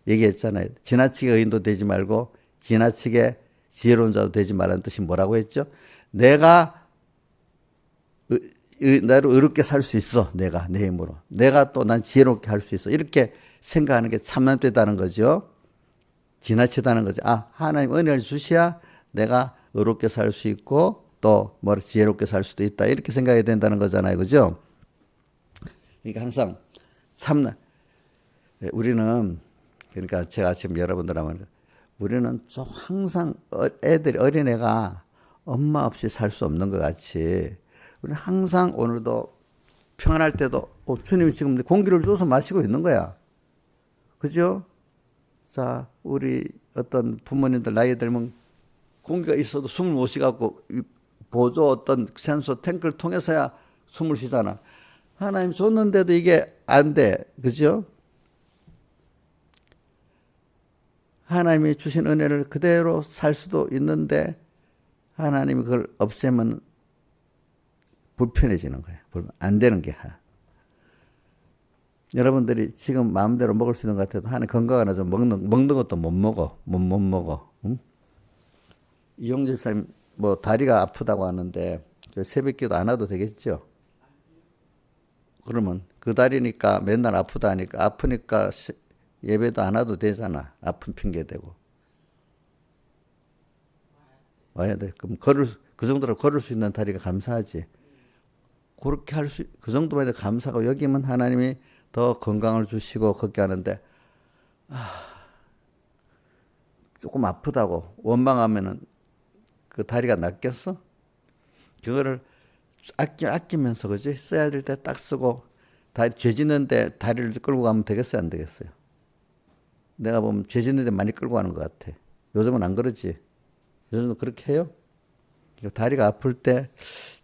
얘기했잖아요. 지나치게 의인도 되지 말고 지나치게 지혜로운 자도 되지 말라는 뜻이 뭐라고 했죠? 내가 나로 의롭게 살 수 있어. 내가 내 힘으로. 내가 또 난 지혜롭게 할 수 있어. 이렇게 생각하는 게 참남되다는 거죠. 지나치다는 거죠. 하나님 은혜를 주셔야 내가 의롭게 살 수 있고 또 뭐 지혜롭게 살 수도 있다. 이렇게 생각해야 된다는 거잖아요. 그죠? 그러니까 항상 참나. 우리는 그러니까 제가 지금 여러분들하고 우리는 좀 항상 어린애가 엄마 없이 살 수 없는 것 같이 우리는 항상 오늘도 평안할 때도 주님이 지금 공기를 줘서 마시고 있는 거야. 그죠? 자, 우리 어떤 부모님들 나이 들면 공기가 있어도 숨을 못 쉬갖고 보조 어떤 센서 탱크를 통해서야 숨을 쉬잖아. 하나님 줬는데도 이게 안 돼. 그죠? 하나님이 주신 은혜를 그대로 살 수도 있는데 하나님이 그걸 없애면 불편해지는 거예요. 안 되는 게 여러분들이 지금 마음대로 먹을 수 있는 것 같아도 하나님 건강하나 좀 먹는 것도 못 먹어. 응? 이용재 집사님 뭐 다리가 아프다고 하는데 새벽기도 안 와도 되겠죠? 그러면 그 다리니까 맨날 아프다 하니까 아프니까 예배도 안 와도 되잖아. 아픈 핑계 대고. 와야 돼. 그럼 그 정도로 걸을 수 있는 다리가 감사하지. 그렇게 그 정도만 해도 감사하고 여기면 하나님이 더 건강을 주시고 그렇게 하는데, 조금 아프다고 원망하면은 그 다리가 낫겠어? 그거를 아끼면서, 그지? 써야 될 때 딱 쓰고, 죄 짓는데 다리를 끌고 가면 되겠어요? 안 되겠어요? 내가 보면 죄 짓는데 많이 끌고 가는 것 같아. 요즘은 안 그러지? 요즘은 그렇게 해요? 다리가 아플 때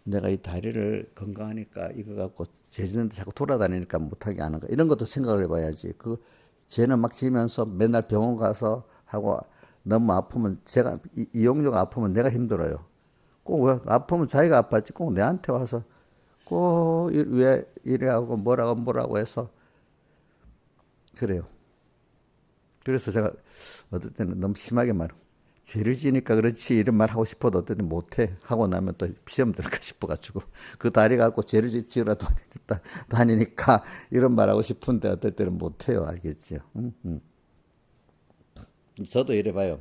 내가 이 다리를 건강하니까 이거 갖고 죄 짓는데 자꾸 돌아다니니까 못하게 하는 거. 이런 것도 생각을 해봐야지. 그 죄는 막 지면서 맨날 병원 가서 하고 너무 아프면 이용료가 아프면 내가 힘들어요. 꼭 왜 아프면 자기가 아팠지 꼭 내한테 와서 꼭 왜 이래 하고 뭐라고 해서 그래요. 그래서 제가 어떨 때는 너무 심하게 말해. 죄를 지니까 그렇지 이런 말 하고 싶어도 어떨 때 못해. 하고 나면 또 시험 들을까 싶어가지고 그 다리 갖고 죄를 지으라 다니니까 이런 말 하고 싶은데 어떨 때는 못해요. 알겠죠? 저도 이래 봐요.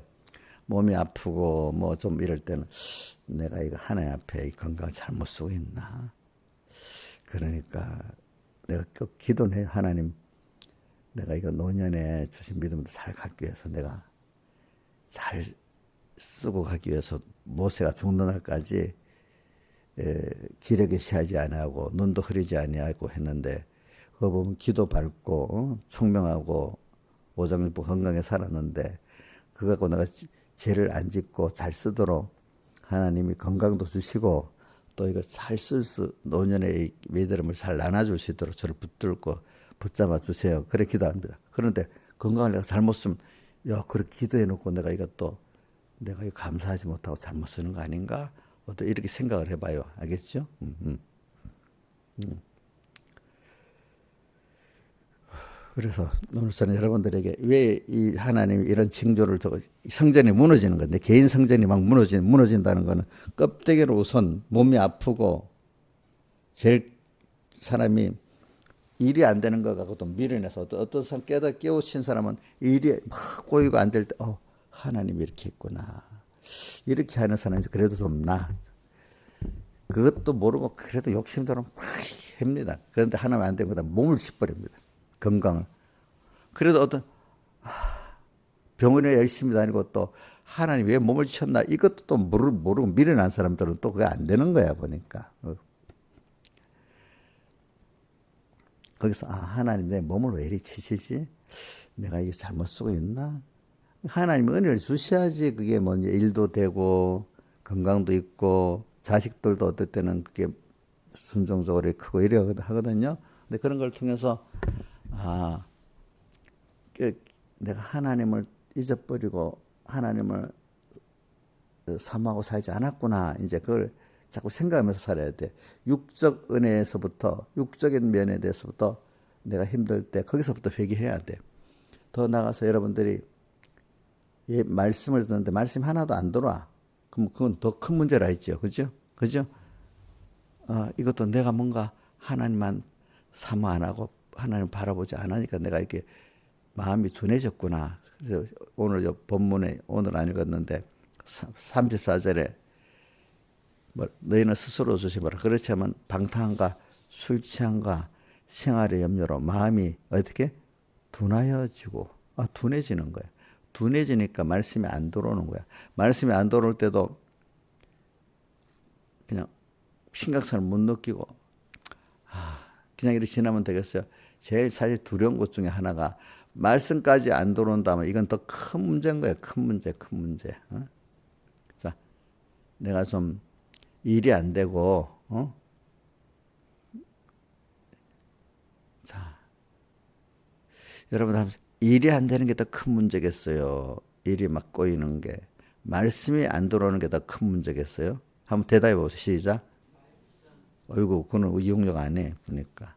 몸이 아프고 뭐 좀 이럴 때는 내가 이거 하나님 앞에 이 건강을 잘못 쓰고 있나. 그러니까 내가 꼭 기도해. 하나님, 내가 이거 노년에 주신 믿음도 잘 갖기 위해서 내가 잘 쓰고 가기 위해서 모세가 죽는 날까지 기력에 취하지 아니하고 눈도 흐리지 아니하고 했는데, 그거 보면 기도 밝고 총명하고 오장육부 건강에 살았는데, 그거 갖고 내가 죄를 안 짓고 잘 쓰도록 하나님이 건강도 주시고 또 이거 잘 쓸 노년의 믿음을 잘 나눠줄 수 있도록 저를 붙들고 붙잡아 주세요. 그래 기도합니다. 그런데 건강을 내가 잘못 쓰면, 야, 그렇게 기도해 놓고 내가 이것도 내가 이거 감사하지 못하고 잘못 쓰는 거 아닌가? 어떤 이렇게 생각을 해봐요. 알겠죠? 그래서 오늘 저는 여러분들에게 왜 이 하나님이 이런 징조를 두고 성전이 무너지는 건데, 개인 성전이 막 무너진다는 거는 껍데기로 우선 몸이 아프고 제일 사람이 일이 안 되는 거 갖고 또 미련해서 어떤 사람 깨우친 사람은 일이 막 꼬이고 안 될 때, 하나님이 이렇게 했구나. 이렇게 하는 사람이 그래도 좀 나. 그것도 모르고 그래도 욕심대로 막 합니다. 그런데 하나님 안 되면 몸을 씹버립니다. 건강을. 그래도 병원에 열심히 다니고 또 하나님 왜 몸을 쳤나 이것도 또 모르고 미련한 사람들은 또 그게 안 되는 거야 보니까. 거기서 하나님 내 몸을 왜 이리 치시지? 내가 이게 잘못 쓰고 있나? 하나님 은혜를 주셔야지 그게 뭐 일도 되고 건강도 있고 자식들도 어떨 때는 그게 순종적으로 크고 이래 하거든요. 근데 그런 걸 통해서 내가 하나님을 잊어버리고 하나님을 사모하고 살지 않았구나. 이제 그걸 자꾸 생각하면서 살아야 돼. 육적 은혜에서부터, 육적인 면에 대해서부터 내가 힘들 때 거기서부터 회개해야 돼. 더 나가서 여러분들이 말씀을 듣는데 말씀 하나도 안 들어와. 그럼 그건 더 큰 문제라 했죠. 그죠? 그죠? 이것도 내가 뭔가 하나님만 사모 안 하고 하나님 바라보지 않으니까 내가 이렇게 마음이 둔해졌구나. 그래서 오늘 본문에 오늘 안 읽었는데 34절에 너희는 스스로 조심하라. 그렇지 않으면 방탕함과 술 취함과 생활의 염려로 마음이 어떻게 둔하여지고 둔해지는 거야. 둔해지니까 말씀이 안 들어오는 거야. 말씀이 안 들어올 때도 그냥 심각성을 못 느끼고 그냥 이렇게 지나면 되겠어요. 제일 사실 두려운 것 중에 하나가 말씀까지 안 들어온다면 이건 더 큰 문제인 거예요. 큰 문제. 자, 내가 좀 일이 안 되고 자, 여러분 일이 안 되는 게 더 큰 문제겠어요? 일이 막 꼬이는 게 말씀이 안 들어오는 게 더 큰 문제겠어요? 한번 대답해 보세요. 시작. 어이구, 그건 이용력 안 해. 보니까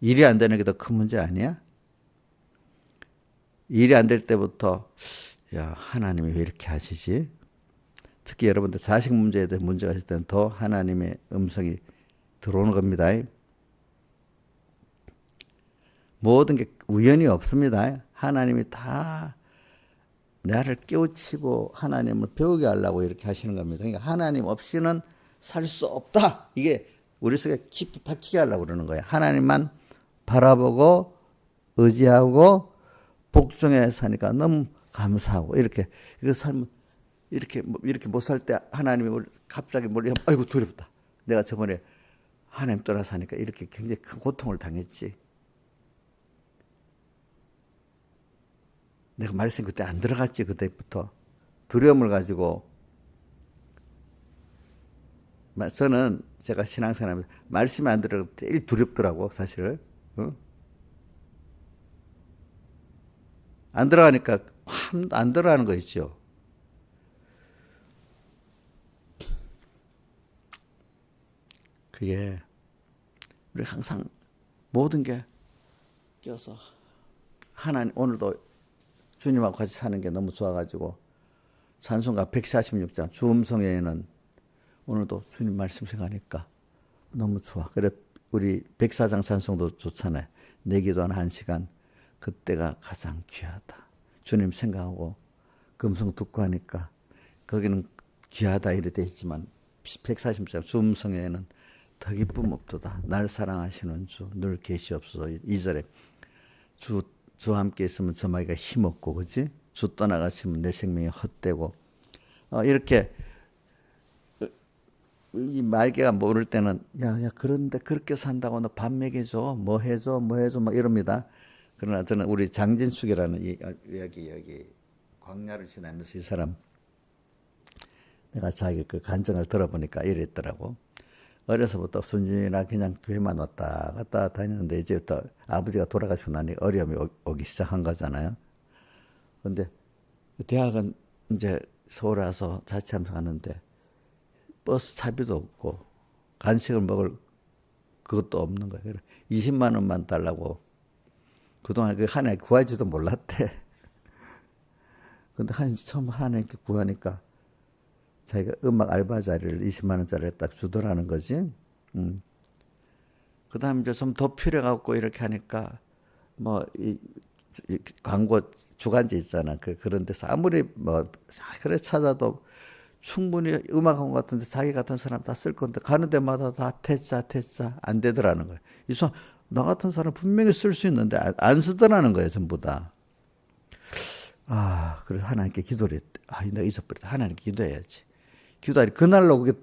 일이 안 되는 게 더 큰 문제 아니야? 일이 안 될 때부터 야, 하나님이 왜 이렇게 하시지? 특히 여러분들 자식 문제에 대해 문제가 있을 때는 더 하나님의 음성이 들어오는 겁니다. 모든 게 우연이 없습니다. 하나님이 다 나를 깨우치고 하나님을 배우게 하려고 이렇게 하시는 겁니다. 그러니까 하나님 없이는 살 수 없다. 이게 우리 속에 깊이 박히게 하려고 그러는 거예요. 하나님만 바라보고 의지하고 복종해 사니까 너무 감사하고 이렇게 이거 삶 이렇게 못 살 때 하나님이 갑자기 머리 아이고 두렵다. 내가 저번에 하나님 떠나 사니까 이렇게 굉장히 큰 고통을 당했지. 내가 말씀 그때 안 들어갔지. 그때부터 두려움을 가지고. 저는 제가 신앙생활하면서 말씀이 안 들어갈 때 제일 두렵더라고 사실. 안 들어가니까 안 들어가는 거 있죠. 그게 우리 항상 모든 게 껴서 하나님 오늘도 주님하고 같이 사는 게 너무 좋아가지고 찬송가 146장 주음성에는 오늘도 주님 말씀 생각하니까 너무 좋아. 그래 우리 104장 찬송도 좋잖아요. 내 기도한 1시간 그때가 가장 귀하다. 주님 생각하고 금성 듣고 하니까 거기는 귀하다 이래 돼 있지만 140장 주음성에는 더 기쁨 없도다. 날 사랑하시는 주 늘 계시옵소서. 2절에 주와 함께 있으면 저마이가 힘없고 그지? 주 떠나가시면 내 생명이 헛되고 이렇게 이 말개가 모를 때는 야 그런데 그렇게 산다고 너 밥 먹여줘 뭐 해줘 막 이럽니다. 그러나 저는 우리 장진숙이라는 여기 광야를 지나면서 이 사람 내가 자기 그 간증을 들어보니까 이랬더라고. 어려서부터 순진이나 그냥 교회만 왔다 갔다 다녔는데 이제부터 아버지가 돌아가시고 나니 어려움이 오기 시작한 거잖아요. 근데 대학은 이제 서울 와서 자취하면서 가는데 버스 차비도 없고 간식을 먹을 그것도 없는 거예요. 20만 원만 달라고 그동안 그 하나님 구할지도 몰랐대. 근데 처음 하나님께 구하니까 자기가 음악 알바 자리를 20만 원짜리를 딱 주더라는 거지. 그 다음에 이제 좀 더 필요해갖고 이렇게 하니까 이 광고 주간지 있잖아. 그런 데서 아무리 그래 찾아도 충분히 음악학원 같은데 자기 같은 사람 다 쓸 건데 가는 데마다 다 퇴짜 안 되더라는 거예요. 이상 나 같은 사람 분명히 쓸 수 있는데 안 쓰더라는 거예요. 전부 다. 그래서 하나님께 기도를 했대. 내가 잊어버렸다. 하나님께 기도해야지. 기도하니 그날로 그게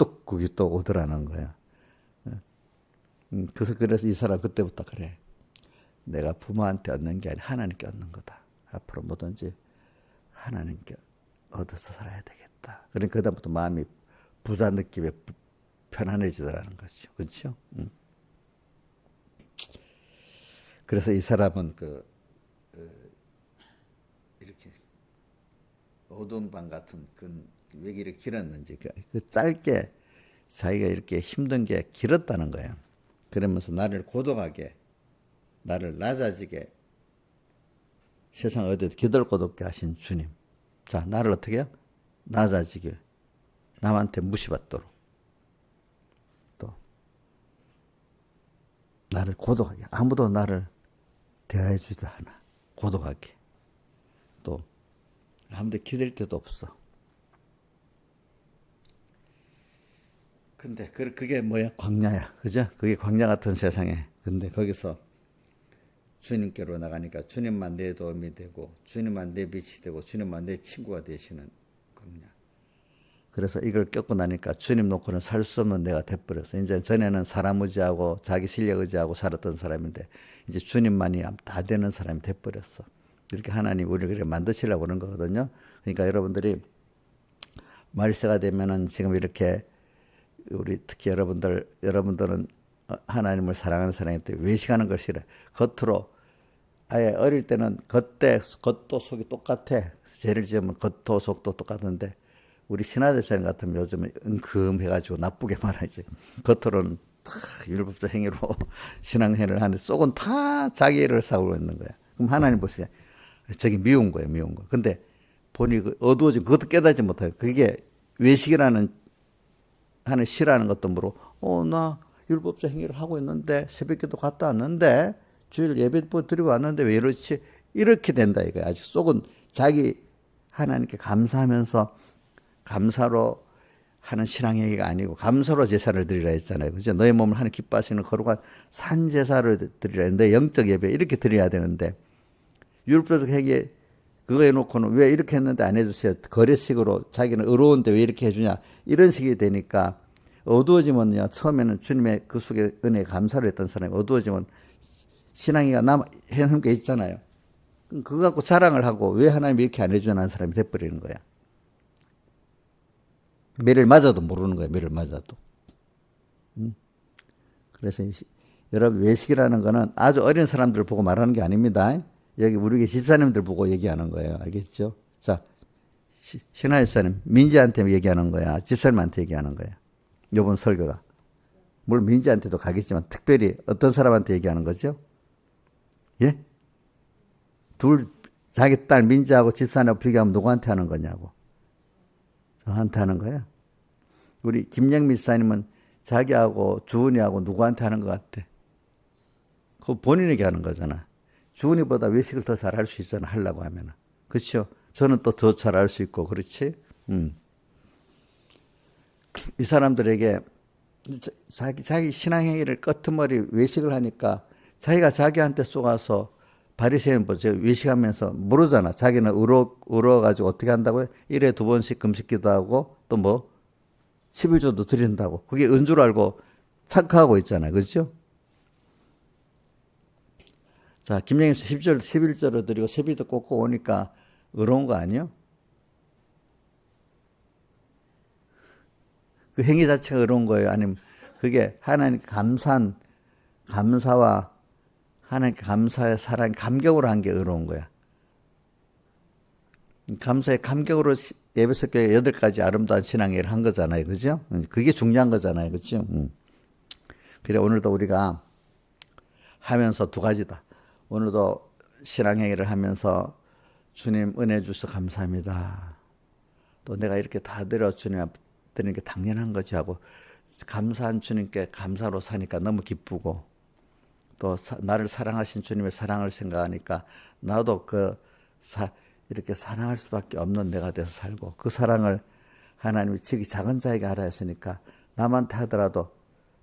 또 오더라는 거야. 그래서 이 사람 그때부터 그래. 내가 부모한테 얻는 게 아니라 하나님께 얻는 거다. 앞으로 뭐든지 하나님께 얻어서 살아야 되겠다. 그러니까 그다음부터 마음이 부자 느낌에 편안해지더라는 거죠. 그렇죠? 그래서 이 사람은 이렇게 어두운 방 같은 왜 이렇게 길었는지 그 짧게 자기가 이렇게 힘든 게 길었다는 거예요. 그러면서 나를 고독하게 나를 낮아지게 세상 어디에 기댈 곳 없게 하신 주님. 자, 나를 어떻게 해요? 낮아지게 남한테 무시받도록 또 나를 고독하게 아무도 나를 대하여 주지 않아. 고독하게 또 아무도 기댈 데도 없어. 근데 그게 뭐야? 광야야. 그죠? 그게 광야 같은 세상에. 근데 거기서 주님께로 나가니까 주님만 내 도움이 되고 주님만 내 빛이 되고 주님만 내 친구가 되시는 광야. 그래서 이걸 겪고 나니까 주님 놓고는 살 수 없는 내가 돼버렸어. 이제 전에는 사람 의지하고 자기 실력 의지하고 살았던 사람인데 이제 주님만이 다 되는 사람이 돼버렸어. 이렇게 하나님 우리를 그렇게 만드시려고 그런 거거든요. 그러니까 말세가 되면은 지금 이렇게 우리 특히 여러분들은 하나님을 사랑하는 사람이 때 외식하는 걸 싫어. 겉으로 아예 어릴 때는 겉도 속이 똑같아. 죄를 지으면 겉도 속도 똑같은데 우리 신하대생 같으면 요즘 은금해가지고 나쁘게 말하지. 겉으로는 다 율법적 행위로 신앙행위를 하는데 속은 다 자기 일을 싸우고 있는 거야. 그럼 하나님 보세요. 저기 미운 거예요, 미운 거. 근데 보니 어두워지고 그것도 깨닫지 못해요. 그게 외식이라는 하는 싫어하는 것도 모르고 나 율법적 행위를 하고 있는데 새벽기도 갔다 왔는데 주일 예배 드리고 왔는데 왜 이렇지? 이렇게 된다 이거야. 아직 속은 자기 하나님께 감사하면서 감사로 하는 신앙행위가 아니고 감사로 제사를 드리라 했잖아요. 그죠? 너의 몸을 하나님 기뻐하시는 거룩한 산 제사를 드리라 했는데 영적 예배 이렇게 드려야 되는데 율법적 회개 그거 해놓고는 왜 이렇게 했는데 안 해주세요. 거래식으로 자기는 의로운데 왜 이렇게 해주냐 이런 식이 되니까 어두워지면요. 처음에는 주님의 그 속에 은혜에 감사를 했던 사람이 어두워지면 신앙이가 해놓은 게 있잖아요. 그거 갖고 자랑을 하고 왜 하나님이 이렇게 안 해주냐 하는 사람이 돼버리는 거야. 매를 맞아도 모르는 거야. 매를 맞아도. 그래서 여러분 외식이라는 거는 아주 어린 사람들 보고 말하는 게 아닙니다. 여기 우리 집사님들 보고 얘기하는 거예요. 알겠죠? 자, 신하 집사님 민지한테 얘기하는 거야. 집사님한테 얘기하는 거야. 이번 설교가. 물론 민지한테도 가겠지만 특별히 어떤 사람한테 얘기하는 거죠? 예? 자기 딸 민지하고 집사님하고 비교하면 누구한테 하는 거냐고. 저한테 하는 거야. 우리 김영미 집사님은 자기하고 주은이하고 누구한테 하는 것 같아? 그거 본인에게 하는 거잖아. 주은이보다 외식을 더 잘할 수 있잖아. 하려고 하면은. 그렇죠? 저는 또 더 잘할 수 있고 그렇지? 이 사람들에게 자기 신앙행위를 끄트머리 외식을 하니까 자기가 자기한테 쏘가서 바리새인 뭐죠? 외식하면서 모르잖아. 자기는 의로워가지고 어떻게 한다고요? 1회 2번씩 금식기도 하고 또 뭐 11조도 드린다고. 그게 은줄 알고 착각하고 있잖아요. 그렇죠? 자, 김영임 10절, 11절을 드리고 세비도 꽂고 오니까 의로운 거 아니에요? 그 행위 자체가 의로운 거예요? 아니면 그게 하나님께 감사와 하나님께 감사의 사랑, 감격으로 한 게 의로운 거야. 감사의 감격으로 에베소 교회 8가지 아름다운 신앙회를 한 거잖아요. 그죠? 그게 중요한 거잖아요. 그죠? 그래, 오늘도 우리가 하면서 2가지다. 오늘도 신앙행위를 하면서 주님 은혜 주셔서 감사합니다. 또 내가 이렇게 다 드려 주님 앞에 드리는 게 당연한 거지 하고 감사한 주님께 감사로 사니까 너무 기쁘고 또 나를 사랑하신 주님의 사랑을 생각하니까 나도 이렇게 사랑할 수밖에 없는 내가 돼서 살고 그 사랑을 하나님이 지기 작은 자에게 알아야 했으니까 남한테 하더라도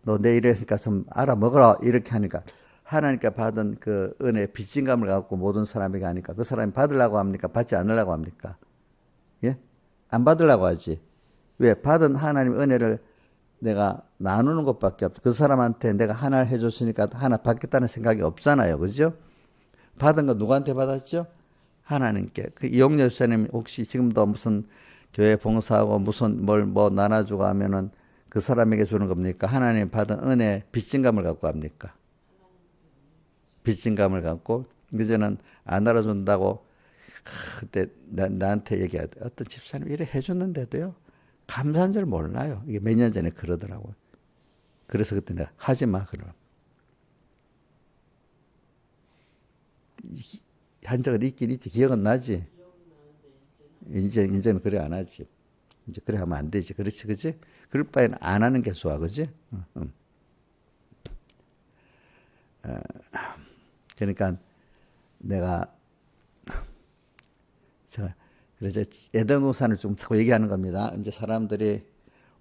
너 내 이랬으니까 좀 알아먹어라 이렇게 하니까 하나님께 받은 그 은혜의 빚진감을 갖고 모든 사람에게 하니까 그 사람이 받으려고 합니까? 받지 않으려고 합니까? 예? 안 받으려고 하지. 왜? 받은 하나님의 은혜를 내가 나누는 것밖에 없어. 그 사람한테 내가 하나를 해줬으니까 하나 받겠다는 생각이 없잖아요. 그죠? 받은 거 누구한테 받았죠? 하나님께. 그 이용렬 목사님 혹시 지금도 무슨 교회 봉사하고 무슨 뭐 나눠주고 하면은 그 사람에게 주는 겁니까? 하나님 받은 은혜 빚진감을 갖고 합니까? 빚진감을 갖고 이제는 안 알아준다고 그때 나한테 얘기하대. 어떤 집사님 이래 해줬는데도요. 감사한 줄 몰라요. 이게 몇 년 전에 그러더라고요. 그래서 그때 내가 하지 마 그럼. 한 적은 있긴 있지. 기억은 나지. 이제는 그래 안 하지. 이제 그래 하면 안 되지. 그렇지, 그지? 그럴 바에는 안 하는 게 좋아, 그지? 그러니까 내가 그래서 에덴 우산을 좀 자꾸 얘기하는 겁니다. 이제 사람들이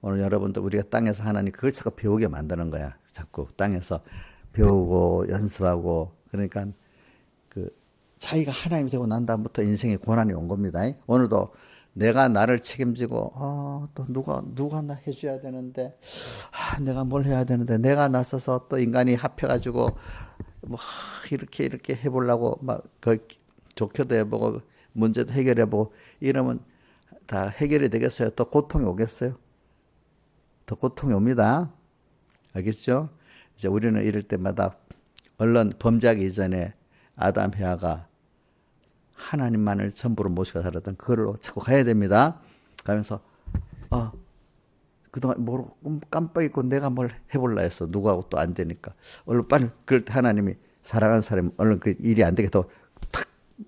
오늘 여러분들 우리가 땅에서 하나님 그걸 자꾸 배우게 만드는 거야. 자꾸 땅에서 배우고 연습하고 그러니까 그 자기가 하나님이 되고 난 다음부터 인생에 고난이 온 겁니다. 오늘도 내가 나를 책임지고 또 누가 나 해줘야 되는데 내가 뭘 해야 되는데 내가 나서서 또 인간이 합해가지고 뭐 이렇게 해보려고 막 좋게도 해보고 문제도 해결해보고 이러면 다 해결이 되겠어요? 또 고통이 오겠어요? 더 고통이 옵니다. 알겠죠? 이제 우리는 이럴 때마다 얼른 범죄하기 이전에 아담 해아가 하나님만을 전부로 모시고 살았던 그걸로 자꾸 가야 됩니다. 가면서 그동안 모르고 깜빡 잊고 내가 뭘 해볼라 했어. 누구하고 또 안 되니까. 얼른 빨리 그럴 때 하나님이 사랑하는 사람이 얼른 그 일이 안 되게 더 탁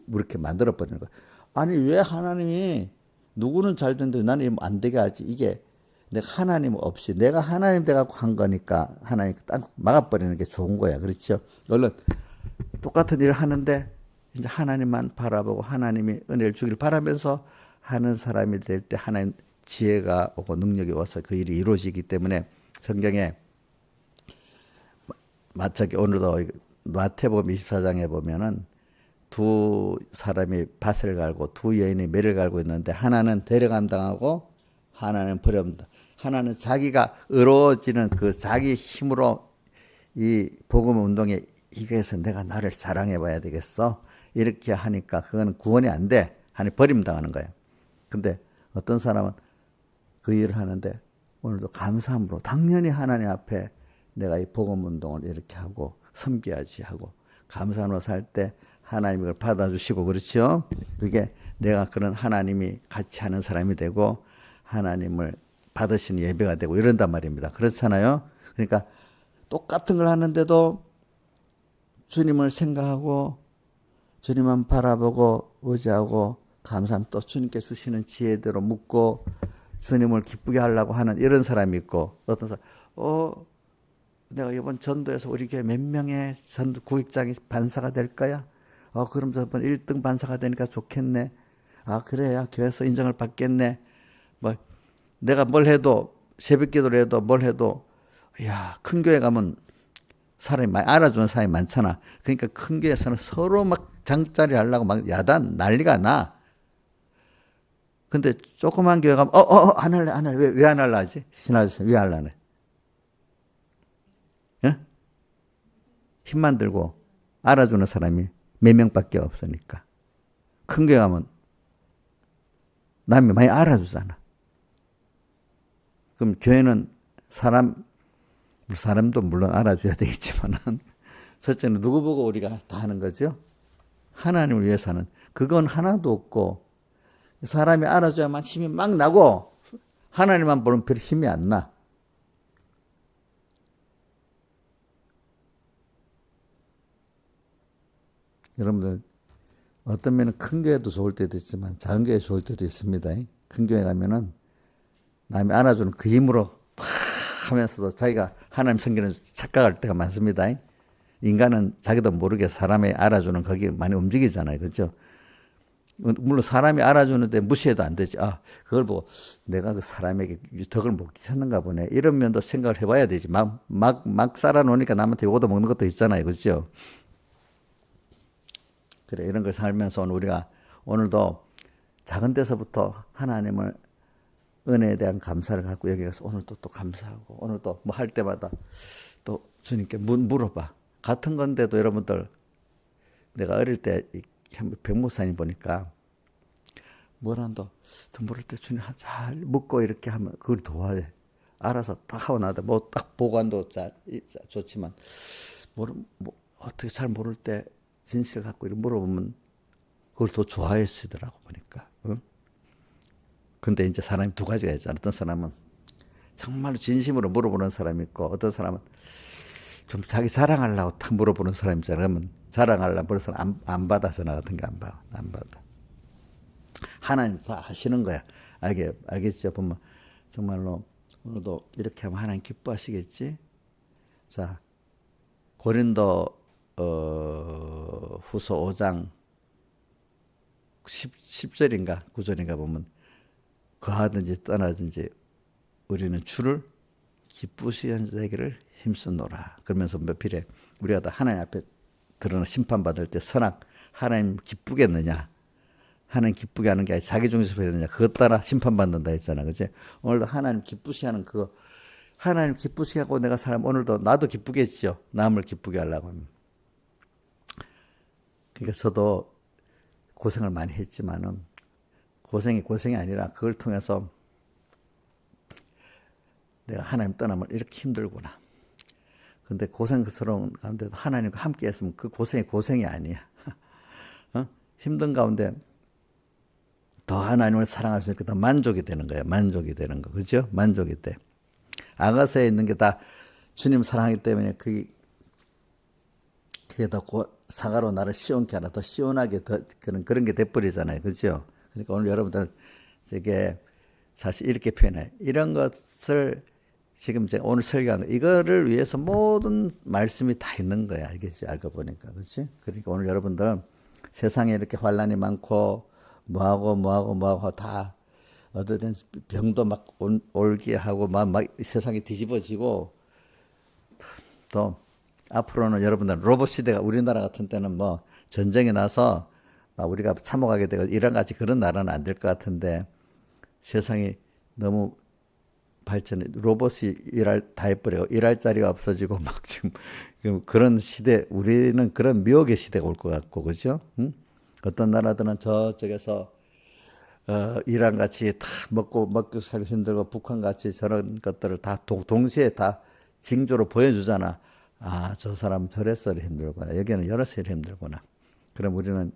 이렇게 만들어버리는 거야. 아니 왜 하나님이 누구는 잘 되는데 나는 안 되게 하지. 이게 내가 하나님 없이 내가 하나님 돼갖고 한 거니까 하나님 딱 막아버리는 게 좋은 거야. 그렇죠? 얼른 똑같은 일을 하는데 이제 하나님만 바라보고 하나님이 은혜를 주기를 바라면서 하는 사람이 될 때 하나님 지혜가 오고 능력이 와서 그 일이 이루어지기 때문에 성경에 마치 오늘도 마태복음 24장에 보면은 두 사람이 밭을 갈고 두 여인이 매를 갈고 있는데 하나는 데려감 당하고 하나는 버림다. 하나는 자기가 의로워지는 그 자기 힘으로 이 복음 운동에 이거에서 내가 나를 자랑해 봐야 되겠어. 이렇게 하니까 그건 구원이 안 돼. 하니 버림당하는 거예요. 근데 어떤 사람은 그 일을 하는데 오늘도 감사함으로 당연히 하나님 앞에 내가 이 복음 운동을 이렇게 하고 섬겨야지 하고 감사함으로 살 때 하나님이 그걸 받아주시고 그렇죠. 그게 내가 그런 하나님이 같이 하는 사람이 되고 하나님을 받으시는 예배가 되고 이런단 말입니다. 그렇잖아요. 그러니까 똑같은 걸 하는데도 주님을 생각하고 주님만 바라보고 의지하고 감사함 또 주님께 주시는 지혜대로 묻고 주님을 기쁘게 하려고 하는 이런 사람이 있고 어떤 사람 내가 이번 전도에서 우리 교회 몇 명의 전도 구역장이 반사가 될 거야? 그럼 저번 1등 반사가 되니까 좋겠네. 그래야 교회에서 인정을 받겠네. 뭐 내가 뭘 해도 새벽 기도를 해도 뭘 해도 큰 교회 가면 사람이 많이 알아주는 사람이 많잖아. 그러니까 큰 교회에서는 서로 막 장짜리 하려고 막 야단 난리가 나. 근데 조그만 교회 가면 안 할래. 왜 안 할라 하지? 신하지 왜 할라네? 예? 힘만 들고 알아주는 사람이 몇 명밖에 없으니까. 큰 교회 가면 남이 많이 알아주잖아. 그럼 교회는 사람도 물론 알아줘야 되겠지만은 첫째는 누구 보고 우리가 다 하는 거죠? 하나님을 위해서 하는. 그건 하나도 없고 사람이 알아줘야만 힘이 막 나고 하나님만 보면 별 힘이 안 나. 여러분들 어떤 면은 큰 교회도 좋을 때도 있지만 작은 교회 좋을 때도 있습니다. 큰 교회 가면은 남이 알아주는 그 힘으로 팍 하면서도 자기가 하나님 섬기는 착각할 때가 많습니다. 인간은 자기도 모르게 사람이 알아주는 거기 많이 움직이잖아요. 그렇죠? 물론 사람이 알아주는데 무시해도 안 되지. 그걸 보고 내가 그 사람에게 덕을 못 끼쳤는가 보네. 이런 면도 생각을 해봐야 되지. 막 살아놓으니까 남한테 요거도 먹는 것도 있잖아요. 그렇죠? 그래, 이런 걸 살면서 우리가 오늘도 작은 데서부터 하나님을 은혜에 대한 감사를 갖고 여기 가서 오늘도 또 감사하고 오늘도 뭐 할 때마다 또 주님께 물어봐. 같은 건데도 여러분들 내가 어릴 때 백목사님 보니까 뭐란도 모를 때 주님 잘 묻고 이렇게 하면 그걸 도와해. 알아서 딱 하고 나도 뭐 딱 보관도 좋지만 어떻게 잘 모를 때 진실을 갖고 이렇게 물어보면 그걸 더 좋아했으더라고 보니까. 응? 근데 이제 사람이 두 가지가 있잖아. 어떤 사람은 정말로 진심으로 물어보는 사람이 있고 어떤 사람은 좀 자기 자랑하려고 탁 물어보는 사람 있잖아. 그러면 자랑하려면 벌써 안 받아. 전화 같은 거 안 받아. 하나님 다 하시는 거야. 알겠죠? 보면 정말로 오늘도 이렇게 하면 하나님 기뻐하시겠지? 자, 고린도 후서 5장 10절인가 9절인가 보면 거하든지 떠나든지 우리는 주를 기쁘시게 하는 자에게를 힘쓰노라. 그러면서 몇 필에 우리가 다 하나님 앞에 드러나 심판받을 때 선악 하나님 기쁘겠느냐. 하나님 기쁘게 하는 게 아니라 자기 중심이 되느냐. 그것 따라 심판받는다 했잖아. 그치? 오늘도 하나님 기쁘시게 하는 그거 하나님 기쁘시게 하고 내가 살면 오늘도 나도 기쁘겠죠. 남을 기쁘게 하려고 하면. 그러니까 저도 고생을 많이 했지만은 고생이 아니라 그걸 통해서 내가 하나님 떠나면 이렇게 힘들구나. 근데 고생스러운 가운데도 하나님과 함께 했으면 그 고생이 아니야. 힘든 가운데 더 하나님을 사랑하시니까 더 만족이 되는 거예요. 만족이 되는 거. 그죠? 만족이 돼. 아가서에 있는 게 다 주님 사랑하기 때문에 그게 더 사가로 나를 시원케 하나, 더 시원하게 그런 게 돼버리잖아요. 그죠? 그러니까 오늘 여러분들 저게 사실 이렇게 표현해. 이런 것을 지금 제가 오늘 설교한 거, 이거를 위해서 모든 말씀이 다 있는 거야. 알겠지? 알고 보니까. 그렇지? 그러니까 오늘 여러분들은 세상에 이렇게 환란이 많고 뭐하고 다 어떤 병도 막 올게 하고 막 세상이 뒤집어지고 또 앞으로는 여러분들 로봇 시대가 우리나라 같은 때는 뭐 전쟁이 나서 막 우리가 참호가게 되고 이런 같이 그런 나라는 안 될 것 같은데 세상이 너무 발전해 로봇이 다 해버리고 일할 자리가 없어지고 막 지금 그런 시대 우리는 그런 미혹의 시대가 올 것 같고 그죠? 응? 어떤 나라들은 저쪽에서 이란 같이 다 먹고 살기 힘들고 북한 같이 저런 것들을 다 동시에 다 징조로 보여주잖아. 아, 저 사람 저래서 힘들구나. 여기는 여러서 힘들구나. 그럼 우리는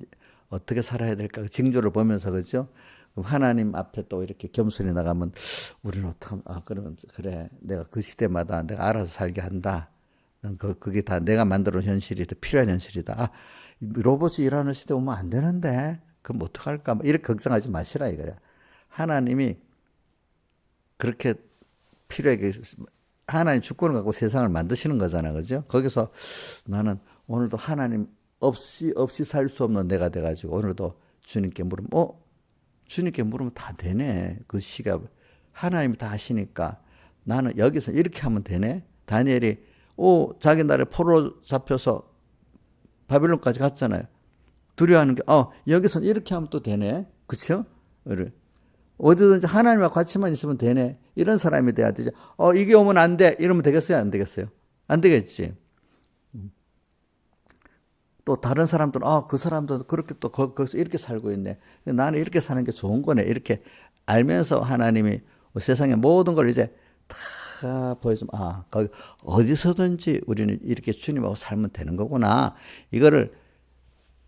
어떻게 살아야 될까? 징조를 보면서 그죠? 하나님 앞에 또 이렇게 겸손히 나가면 우리는 어떻게 하면 그러면 그래 내가 그 시대마다 내가 알아서 살게 한다. 그게 다 내가 만들어 놓은 현실이다. 필요한 현실이다. 로봇이 일하는 시대 오면 안 되는데 그럼 어떡할까? 이렇게 걱정하지 마시라 이거야. 하나님이 그렇게 필요하게 하나님 주권을 갖고 세상을 만드시는 거잖아. 그죠? 거기서 나는 오늘도 하나님 없이 살 수 없는 내가 돼가지고 오늘도 주님께 물으면 주님께 물으면 다 되네. 그 시가 하나님이 다 하시니까 나는 여기서 이렇게 하면 되네. 다니엘이 자기 나라에 포로 잡혀서 바빌론까지 갔잖아요. 두려워하는 게 여기서 이렇게 하면 또 되네. 그쵸? 어디든지 하나님과 같이만 있으면 되네. 이런 사람이 돼야 되지. 이게 오면 안 돼. 이러면 되겠어요? 안 되겠어요? 안 되겠지. 또 다른 사람들은 그 사람도 그렇게 또 거기서 이렇게 살고 있네. 나는 이렇게 사는 게 좋은 거네. 이렇게 알면서 하나님이 세상의 모든 걸 이제 다 보여주면 거기 어디서든지 우리는 이렇게 주님하고 살면 되는 거구나. 이거를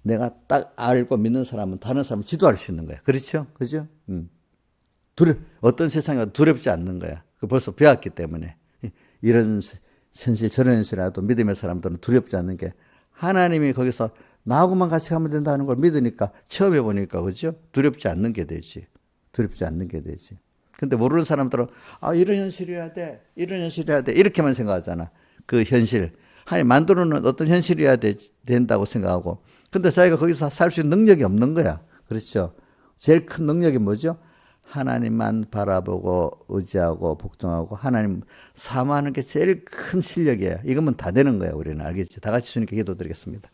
내가 딱 알고 믿는 사람은 다른 사람을 지도할 수 있는 거야. 그렇죠? 그죠? 어떤 세상이 두렵지 않는 거야. 그 벌써 배웠기 때문에. 이런 현실, 저런 현실이라도 믿음의 사람들은 두렵지 않는 게 하나님이 거기서 나하고만 같이 가면 된다는 걸 믿으니까 처음 해보니까 그죠? 두렵지 않는 게 되지. 두렵지 않는 게 되지. 근데 모르는 사람들은 이런 현실이어야 돼. 이런 현실이어야 돼. 이렇게만 생각하잖아. 그 현실. 하나님 만들어 놓은 어떤 현실이어야 된다고 생각하고. 근데 자기가 거기서 살 수 있는 능력이 없는 거야. 그렇죠? 제일 큰 능력이 뭐죠? 하나님만 바라보고 의지하고 복종하고 하나님 사모하는 게 제일 큰 실력이에요. 이거면 다 되는 거야. 우리는 알겠지? 다 같이 주님께 기도드리겠습니다.